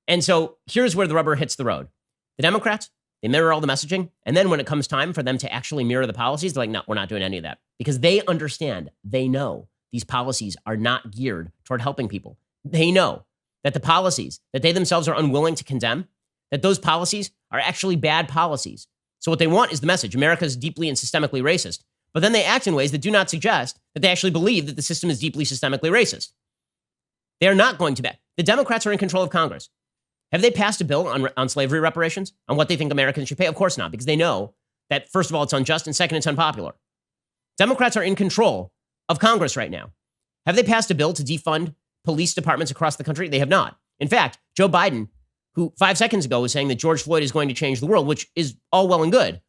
S1: And so here's where the rubber hits the road. The Democrats, they mirror all the messaging, and then when it comes time for them to actually mirror the policies, they're like, no, we're not doing any of that because they understand, they know these policies are not geared toward helping people. They know that the policies that they themselves are unwilling to condemn, that those policies are actually bad policies. So what they want is the message, America is deeply and systemically racist. But then they act in ways that do not suggest that they actually believe that the system is deeply systemically racist. They are not going to bet. The Democrats are in control of Congress. Have they passed a bill on slavery reparations, on what they think Americans should pay? Of course not, because they know that, first of all, it's unjust, and second, it's unpopular. Democrats are in control of Congress right now. Have they passed a bill to defund police departments across the country? They have not. In fact, Joe Biden who 5 seconds ago was saying that George Floyd is going to change the world, which is all well and good.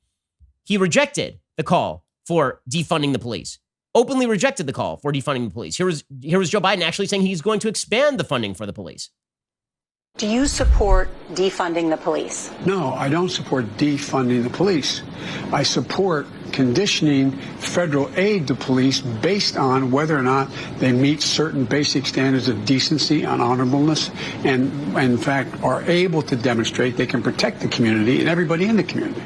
S1: He rejected the call for defunding the police, openly rejected the call for defunding the police. Here was Joe Biden actually saying he's going to expand the funding for the police.
S12: Do you support defunding the police?
S5: No, I don't support defunding the police. I support conditioning federal aid to police based on whether or not they meet certain basic standards of decency and honorableness and, in fact, are able to demonstrate they can protect the community and everybody in the community.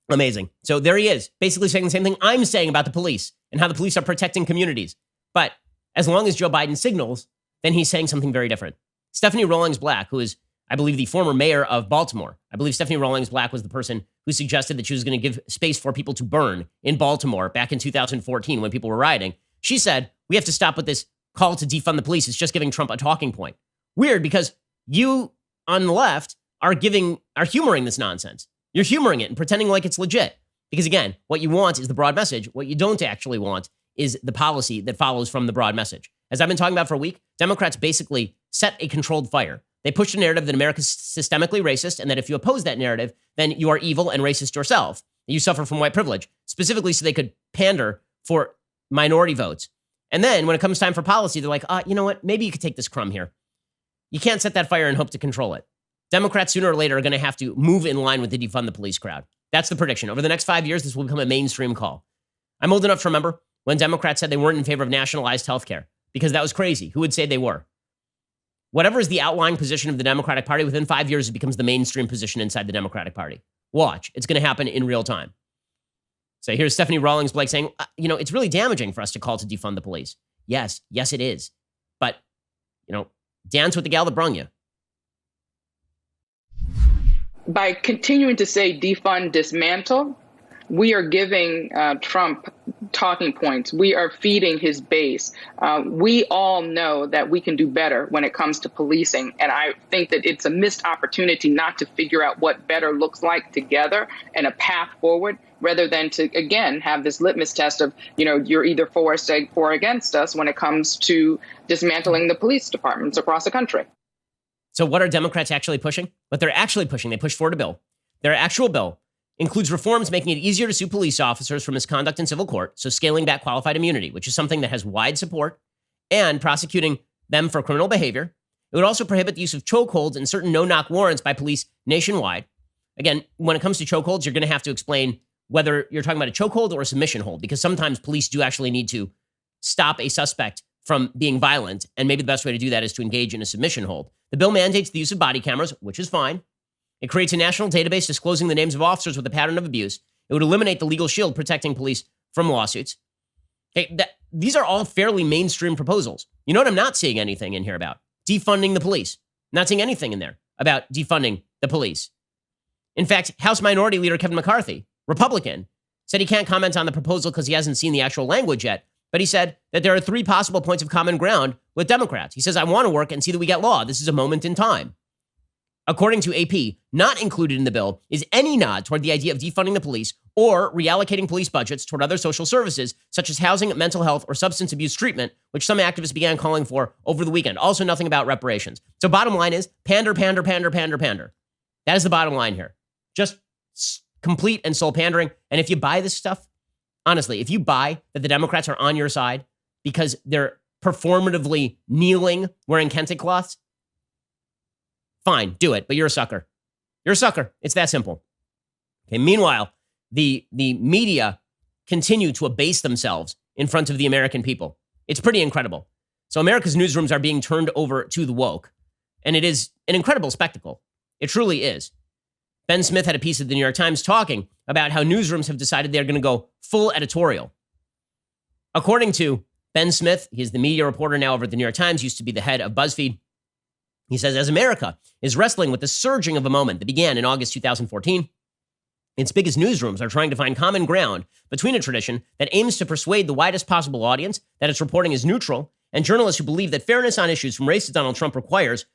S1: Amazing. So there he is, basically saying the same thing I'm saying about the police and how the police are protecting communities. But as long as Joe Biden signals, then he's saying something very different. Stephanie Rawlings-Black, who is, I believe, the former mayor of Baltimore. I believe Stephanie Rawlings-Black was the person who suggested that she was going to give space for people to burn in Baltimore back in 2014 when people were rioting. She said, we have to stop with this call to defund the police. It's just giving Trump a talking point. Weird, because you on the left are humoring this nonsense. You're humoring it and pretending like it's legit. Because again, what you want is the broad message. What you don't actually want is the policy that follows from the broad message. As I've been talking about for a week, Democrats basically set a controlled fire. They pushed a narrative that America's systemically racist and that if you oppose that narrative, then you are evil and racist yourself. You suffer from white privilege, specifically so they could pander for minority votes. And then when it comes time for policy, they're like, you know what? Maybe you could take this crumb here. You can't set that fire and hope to control it. Democrats sooner or later are going to have to move in line with the defund the police crowd. That's the prediction. Over the next 5 years, this will become a mainstream call. I'm old enough to remember when Democrats said they weren't in favor of nationalized health care, because that was crazy. Who would say they were? Whatever is the outlying position of the Democratic Party, within 5 years, it becomes the mainstream position inside the Democratic Party. Watch. It's going to happen in real time. So here's Stephanie Rawlings-Blake saying, it's really damaging for us to call to defund the police. Yes, it is. But, dance with the gal that brung you.
S13: By continuing to say defund, dismantle, we are giving Trump talking points. We are feeding his base. We all know that we can do better when it comes to policing. And I think that it's a missed opportunity not to figure out what better looks like together and a path forward, rather than to, again, have this litmus test of, you're either for us or against us when it comes to dismantling the police departments across the country.
S1: So what are Democrats actually pushing? What they're actually pushing, they push forward a bill. Their actual bill includes reforms making it easier to sue police officers for misconduct in civil court, so scaling back qualified immunity, which is something that has wide support, and prosecuting them for criminal behavior. It would also prohibit the use of chokeholds and certain no-knock warrants by police nationwide. Again, when it comes to chokeholds, you're going to have to explain whether you're talking about a chokehold or a submission hold, because sometimes police do actually need to stop a suspect from being violent, and maybe the best way to do that is to engage in a submission hold. The bill mandates the use of body cameras, which is fine. It creates a national database disclosing the names of officers with a pattern of abuse. It would eliminate the legal shield protecting police from lawsuits. These are all fairly mainstream proposals. You know what I'm not seeing anything in here about? Defunding the police. Not seeing anything in there about defunding the police. In fact, House Minority Leader Kevin McCarthy, Republican, said he can't comment on the proposal because he hasn't seen the actual language yet. But he said that there are 3 possible points of common ground with Democrats. He says, I want to work and see that we get law. This is a moment in time. According to AP, not included in the bill is any nod toward the idea of defunding the police or reallocating police budgets toward other social services, such as housing, mental health, or substance abuse treatment, which some activists began calling for over the weekend. Also nothing about reparations. So bottom line is pander, pander, pander, pander, pander. That is the bottom line here. Just complete and sole pandering. And if you buy this stuff, honestly, if you buy that the Democrats are on your side because they're performatively kneeling wearing kente cloths, fine, do it, but you're a sucker. You're a sucker. It's that simple. Okay. Meanwhile, the media continue to abase themselves in front of the American people. It's pretty incredible. So America's newsrooms are being turned over to the woke, and it is an incredible spectacle. It truly is. Ben Smith had a piece of the New York Times talking about how newsrooms have decided they're going to go full editorial. According to Ben Smith, he's the media reporter now over at the New York Times, used to be the head of BuzzFeed. He says, as America is wrestling with the surging of a moment that began in August 2014, its biggest newsrooms are trying to find common ground between a tradition that aims to persuade the widest possible audience that its reporting is neutral and journalists who believe that fairness on issues from race to Donald Trump requires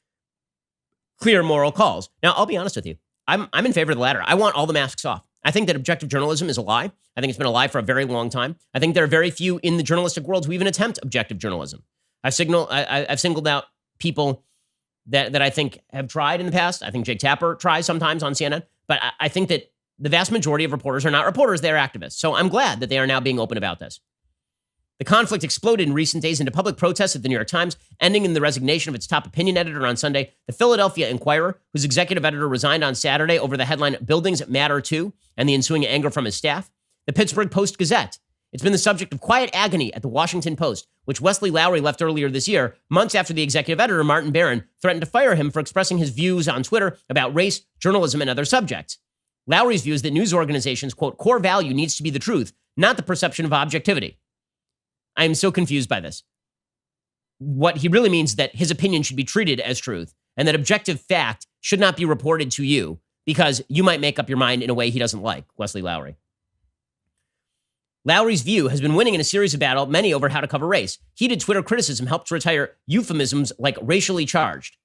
S1: clear moral calls. Now, I'll be honest with you. I'm in favor of the latter. I want all the masks off. I think that objective journalism is a lie. I think it's been a lie for a very long time. I think there are very few in the journalistic world who even attempt objective journalism. I've singled out people that I think have tried in the past. I think Jake Tapper tries sometimes on CNN, but I think that the vast majority of reporters are not reporters, they're activists. So I'm glad that they are now being open about this. The conflict exploded in recent days into public protests at the New York Times, ending in the resignation of its top opinion editor on Sunday. The Philadelphia Inquirer, whose executive editor resigned on Saturday over the headline Buildings Matter Too, and the ensuing anger from his staff. The Pittsburgh Post-Gazette. It's been the subject of quiet agony at the Washington Post, which Wesley Lowery left earlier this year, months after the executive editor, Martin Barron, threatened to fire him for expressing his views on Twitter about race, journalism, and other subjects. Lowery's view is that news organizations' quote, core value needs to be the truth, not the perception of objectivity. I am so confused by this. What he really means is that his opinion should be treated as truth, and that objective fact should not be reported to you because you might make up your mind in a way he doesn't like, Wesley Lowery. Lowery's view has been winning in a series of battles, many over how to cover race. Heated Twitter criticism helped to retire euphemisms like racially charged.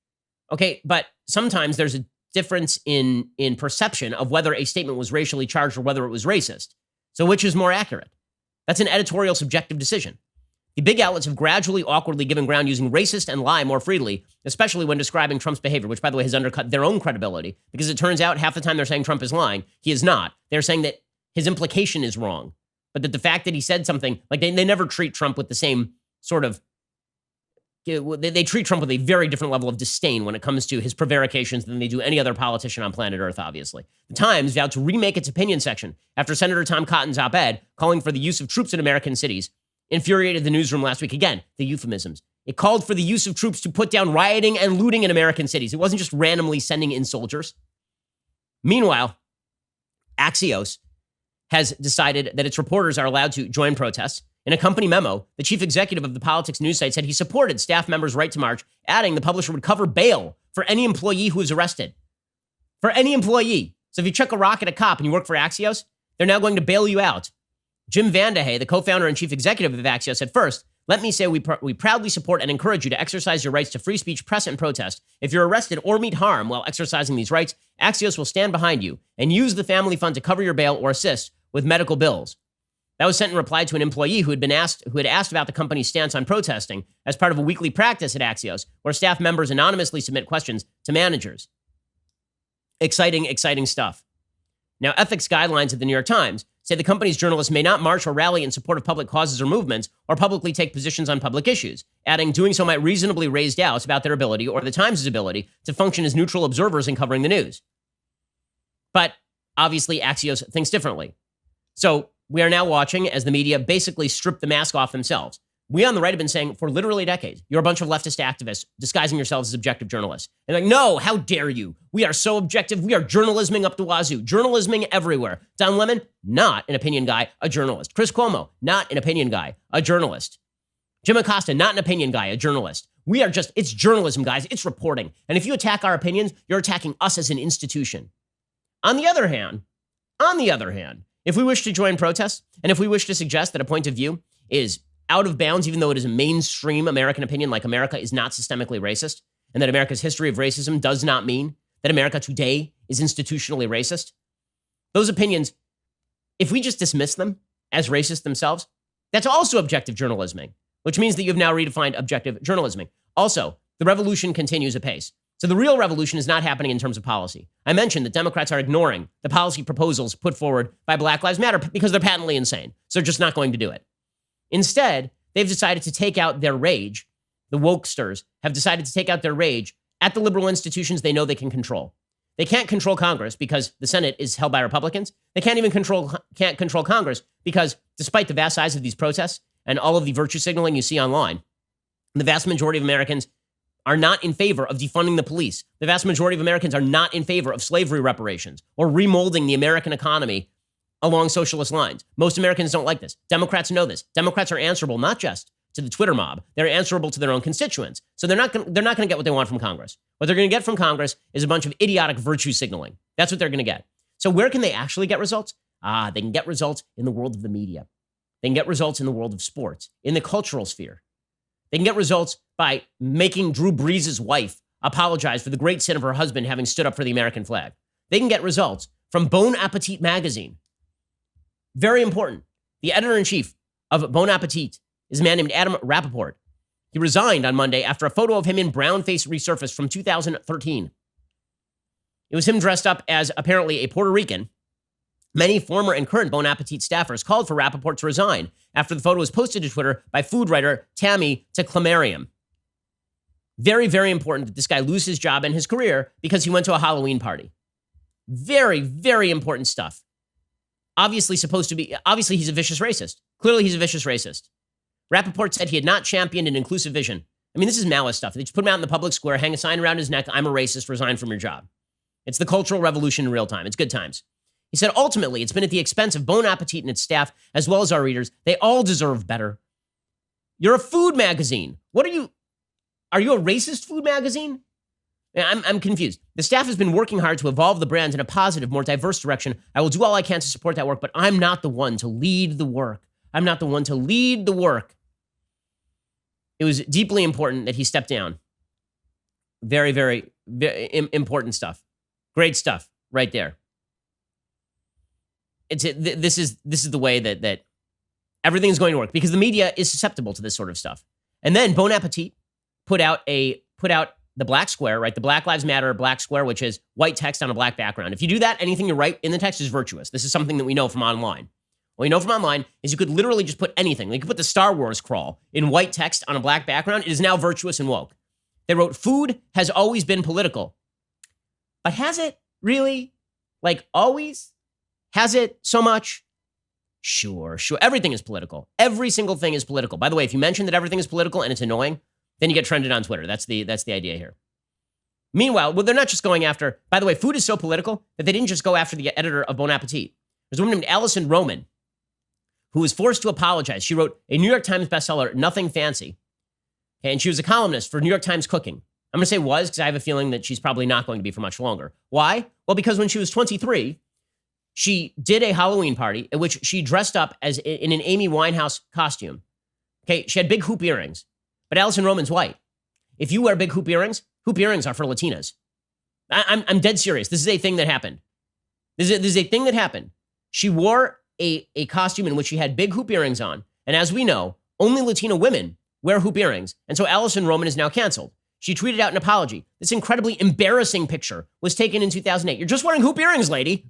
S1: Okay, but sometimes there's a difference in perception of whether a statement was racially charged or whether it was racist. So which is more accurate? That's an editorial subjective decision. The big outlets have gradually awkwardly given ground using racist and lie more freely, especially when describing Trump's behavior, which, by the way, has undercut their own credibility because it turns out half the time they're saying Trump is lying. He is not. They're saying that his implication is wrong, but that the fact that he said something, like they never treat Trump with the same sort of, they treat Trump with a very different level of disdain when it comes to his prevarications than they do any other politician on planet Earth, obviously. The Times vowed to remake its opinion section after Senator Tom Cotton's op-ed calling for the use of troops in American cities infuriated the newsroom last week. Again, the euphemisms. It called for the use of troops to put down rioting and looting in American cities. It wasn't just randomly sending in soldiers. Meanwhile, Axios has decided that its reporters are allowed to join protests. In a company memo, the chief executive of the politics news site said he supported staff members' right to march, adding the publisher would cover bail for any employee who is arrested. For any employee. So if you chuck a rock at a cop and you work for Axios, they're now going to bail you out. Jim Vandehey, the co-founder and chief executive of Axios, said, first, let me say we proudly support and encourage you to exercise your rights to free speech, press, and protest. If you're arrested or meet harm while exercising these rights, Axios will stand behind you and use the family fund to cover your bail or assist with medical bills. That was sent in reply to an employee who had asked about the company's stance on protesting as part of a weekly practice at Axios, where staff members anonymously submit questions to managers. Exciting stuff. Now, ethics guidelines at the New York Times say the company's journalists may not march or rally in support of public causes or movements or publicly take positions on public issues, adding doing so might reasonably raise doubts about their ability or the Times' ability to function as neutral observers in covering the news. But obviously, Axios thinks differently. So we are now watching as the media basically strip the mask off themselves. We on the right have been saying for literally decades, you're a bunch of leftist activists disguising yourselves as objective journalists. And like, no, how dare you? We are so objective. We are journalisming up the wazoo. Journalisming everywhere. Don Lemon, not an opinion guy, a journalist. Chris Cuomo, not an opinion guy, a journalist. Jim Acosta, not an opinion guy, a journalist. We are just, it's journalism, guys. It's reporting. And if you attack our opinions, you're attacking us as an institution. On the other hand, if we wish to join protests, and if we wish to suggest that a point of view is out of bounds, even though it is a mainstream American opinion, like America is not systemically racist, and that America's history of racism does not mean that America today is institutionally racist, those opinions, if we just dismiss them as racist themselves, that's also objective journalisming, which means that you've now redefined objective journalisming. Also, the revolution continues apace. So the real revolution is not happening in terms of policy. I mentioned that Democrats are ignoring the policy proposals put forward by Black Lives Matter because they're patently insane. So they're just not going to do it. Instead, they've decided to take out their rage. The wokesters have decided to take out their rage at the liberal institutions they know they can control. They can't control Congress because the Senate is held by Republicans. They can't control Congress because despite the vast size of these protests and all of the virtue signaling you see online, the vast majority of Americans are not in favor of defunding the police. The vast majority of Americans are not in favor of slavery reparations or remolding the American economy along socialist lines. Most Americans don't like this. Democrats know this. Democrats are answerable not just to the Twitter mob. They're answerable to their own constituents. So they're not going to get what they want from Congress. What they're going to get from Congress is a bunch of idiotic virtue signaling. That's what they're going to get. So where can they actually get results? They can get results in the world of the media. They can get results in the world of sports, in the cultural sphere. They can get results by making Drew Brees' wife apologize for the great sin of her husband having stood up for the American flag. They can get results from Bon Appetit magazine. Very important. The editor-in-chief of Bon Appetit is a man named Adam Rappaport. He resigned on Monday after a photo of him in brownface resurfaced from 2013. It was him dressed up as apparently a Puerto Rican. Many former and current Bon Appetit staffers called for Rappaport to resign after the photo was posted to Twitter by food writer Tammy Teclamariam. Very, very important that this guy lose his job and his career because he went to a Halloween party. Very, very important stuff. Obviously he's a vicious racist. Clearly he's a vicious racist. Rappaport said he had not championed an inclusive vision. I mean, this is Maoist stuff. They just put him out in the public square, hang a sign around his neck, I'm a racist, resign from your job. It's the cultural revolution in real time. It's good times. He said, ultimately, it's been at the expense of Bon Appetit and its staff, as well as our readers. They all deserve better. You're a food magazine. Are you a racist food magazine? I'm confused. The staff has been working hard to evolve the brand in a positive, more diverse direction. I will do all I can to support that work, but I'm not the one to lead the work. I'm not the one to lead the work. It was deeply important that he stepped down. Very, very, very important stuff. Great stuff right there. This is the way that everything is going to work because the media is susceptible to this sort of stuff. And then Bon Appetit put out the black square, right? The Black Lives Matter black square, which is white text on a black background. If you do that, anything you write in the text is virtuous. This is something that we know from online. What we know from online is you could literally just put anything. You could put the Star Wars crawl in white text on a black background. It is now virtuous and woke. They wrote, food has always been political. But has it really? Like always? Has it so much? Sure. Everything is political. Every single thing is political. By the way, if you mention that everything is political and it's annoying, then you get trended on Twitter. That's the idea here. Meanwhile, they're not just going after, by the way, food is so political that they didn't just go after the editor of Bon Appetit. There's a woman named Allison Roman who was forced to apologize. She wrote a New York Times bestseller, Nothing Fancy. And she was a columnist for New York Times Cooking. I'm going to say was because I have a feeling that she's probably not going to be for much longer. Why? Well, because when she was 23, she did a Halloween party at which she dressed up as in an Amy Winehouse costume. Okay, she had big hoop earrings, but Allison Roman's white. If you wear big hoop earrings are for Latinas. I'm dead serious. This is a thing that happened. This is a thing that happened. She wore a costume in which she had big hoop earrings on. And as we know, only Latina women wear hoop earrings. And so Allison Roman is now canceled. She tweeted out an apology. This incredibly embarrassing picture was taken in 2008. You're just wearing hoop earrings, lady.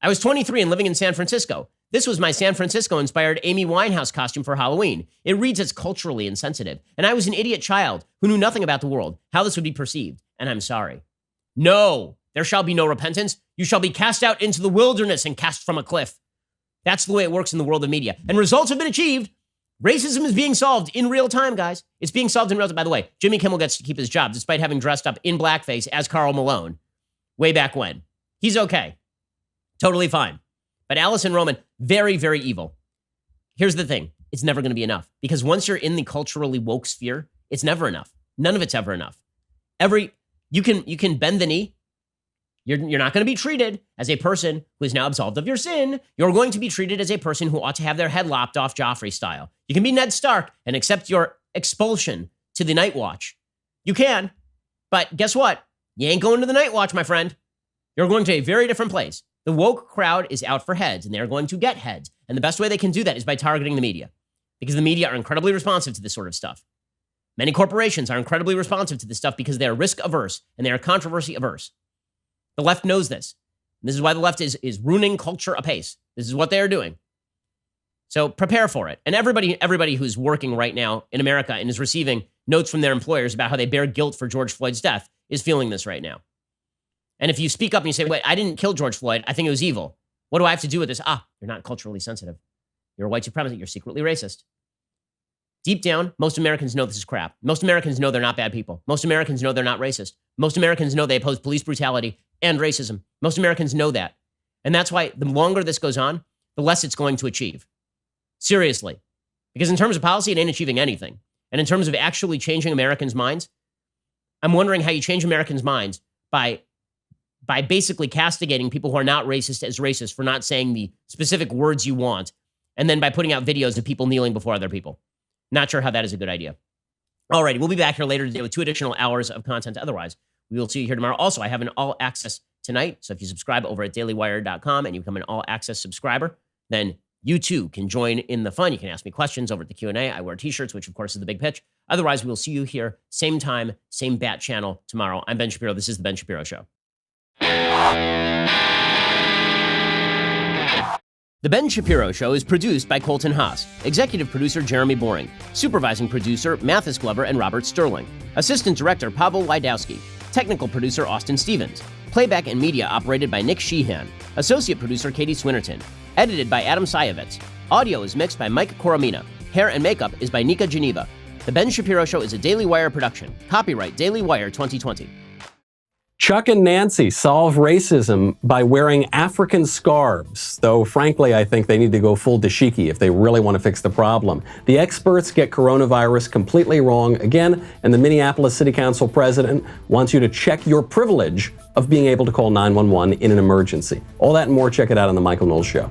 S1: I was 23 and living in San Francisco. This was my San Francisco-inspired Amy Winehouse costume for Halloween. It reads as culturally insensitive. And I was an idiot child who knew nothing about the world, how this would be perceived. And I'm sorry. No, there shall be no repentance. You shall be cast out into the wilderness and cast from a cliff. That's the way it works in the world of media. And results have been achieved. Racism is being solved in real time, guys. It's being solved in real time. By the way, Jimmy Kimmel gets to keep his job despite having dressed up in blackface as Karl Malone way back when. He's okay. Totally fine. But Allison Roman, very, very evil. Here's the thing. It's never going to be enough. Because once you're in the culturally woke sphere, it's never enough. None of it's ever enough. You can bend the knee. You're not going to be treated as a person who is now absolved of your sin. You're going to be treated as a person who ought to have their head lopped off Joffrey style. You can be Ned Stark and accept your expulsion to the Night Watch. You can. But guess what? You ain't going to the Night Watch, my friend. You're going to a very different place. The woke crowd is out for heads, and they're going to get heads. And the best way they can do that is by targeting the media, because the media are incredibly responsive to this sort of stuff. Many corporations are incredibly responsive to this stuff because they are risk averse and they are controversy averse. The left knows this. And this is why the left is ruining culture apace. This is what they are doing. So prepare for it. And everybody who's working right now in America and is receiving notes from their employers about how they bear guilt for George Floyd's death is feeling this right now. And if you speak up and you say, wait, I didn't kill George Floyd, I think it was evil. What do I have to do with this? You're not culturally sensitive. You're a white supremacist. You're secretly racist. Deep down, most Americans know this is crap. Most Americans know they're not bad people. Most Americans know they're not racist. Most Americans know they oppose police brutality and racism. Most Americans know that. And that's why the longer this goes on, the less it's going to achieve. Seriously. Because in terms of policy, it ain't achieving anything. And in terms of actually changing Americans' minds, I'm wondering how you change Americans' minds by basically castigating people who are not racist as racist for not saying the specific words you want, and then by putting out videos of people kneeling before other people. Not sure how that is a good idea. All right, we'll be back here later today with 2 additional hours of content. Otherwise, we will see you here tomorrow. Also, I have an all access tonight. So if you subscribe over at dailywire.com and you become an all access subscriber, then you too can join in the fun. You can ask me questions over at the Q&A. I wear t-shirts, which of course is the big pitch. Otherwise, we'll see you here, same time, same bat channel tomorrow. I'm Ben Shapiro. This is The Ben Shapiro Show. The Ben Shapiro Show is produced by Colton Haas, executive producer Jeremy Boring, supervising producer Mathis Glover and Robert Sterling, assistant director Pavel Wydowski, technical producer Austin Stevens, playback and media operated by Nick Sheehan, associate producer Katie Swinnerton, edited by Adam Sayevitz. Audio is mixed by Mike Coromina. Hair and makeup is by Nika Geneva. The Ben Shapiro Show is a Daily Wire production. Copyright Daily Wire 2020.
S14: Chuck and Nancy solve racism by wearing African scarves, though frankly I think they need to go full dashiki if they really want to fix the problem. The experts get coronavirus completely wrong again, and the Minneapolis City Council president wants you to check your privilege of being able to call 911 in an emergency. All that and more, check it out on The Michael Knowles Show.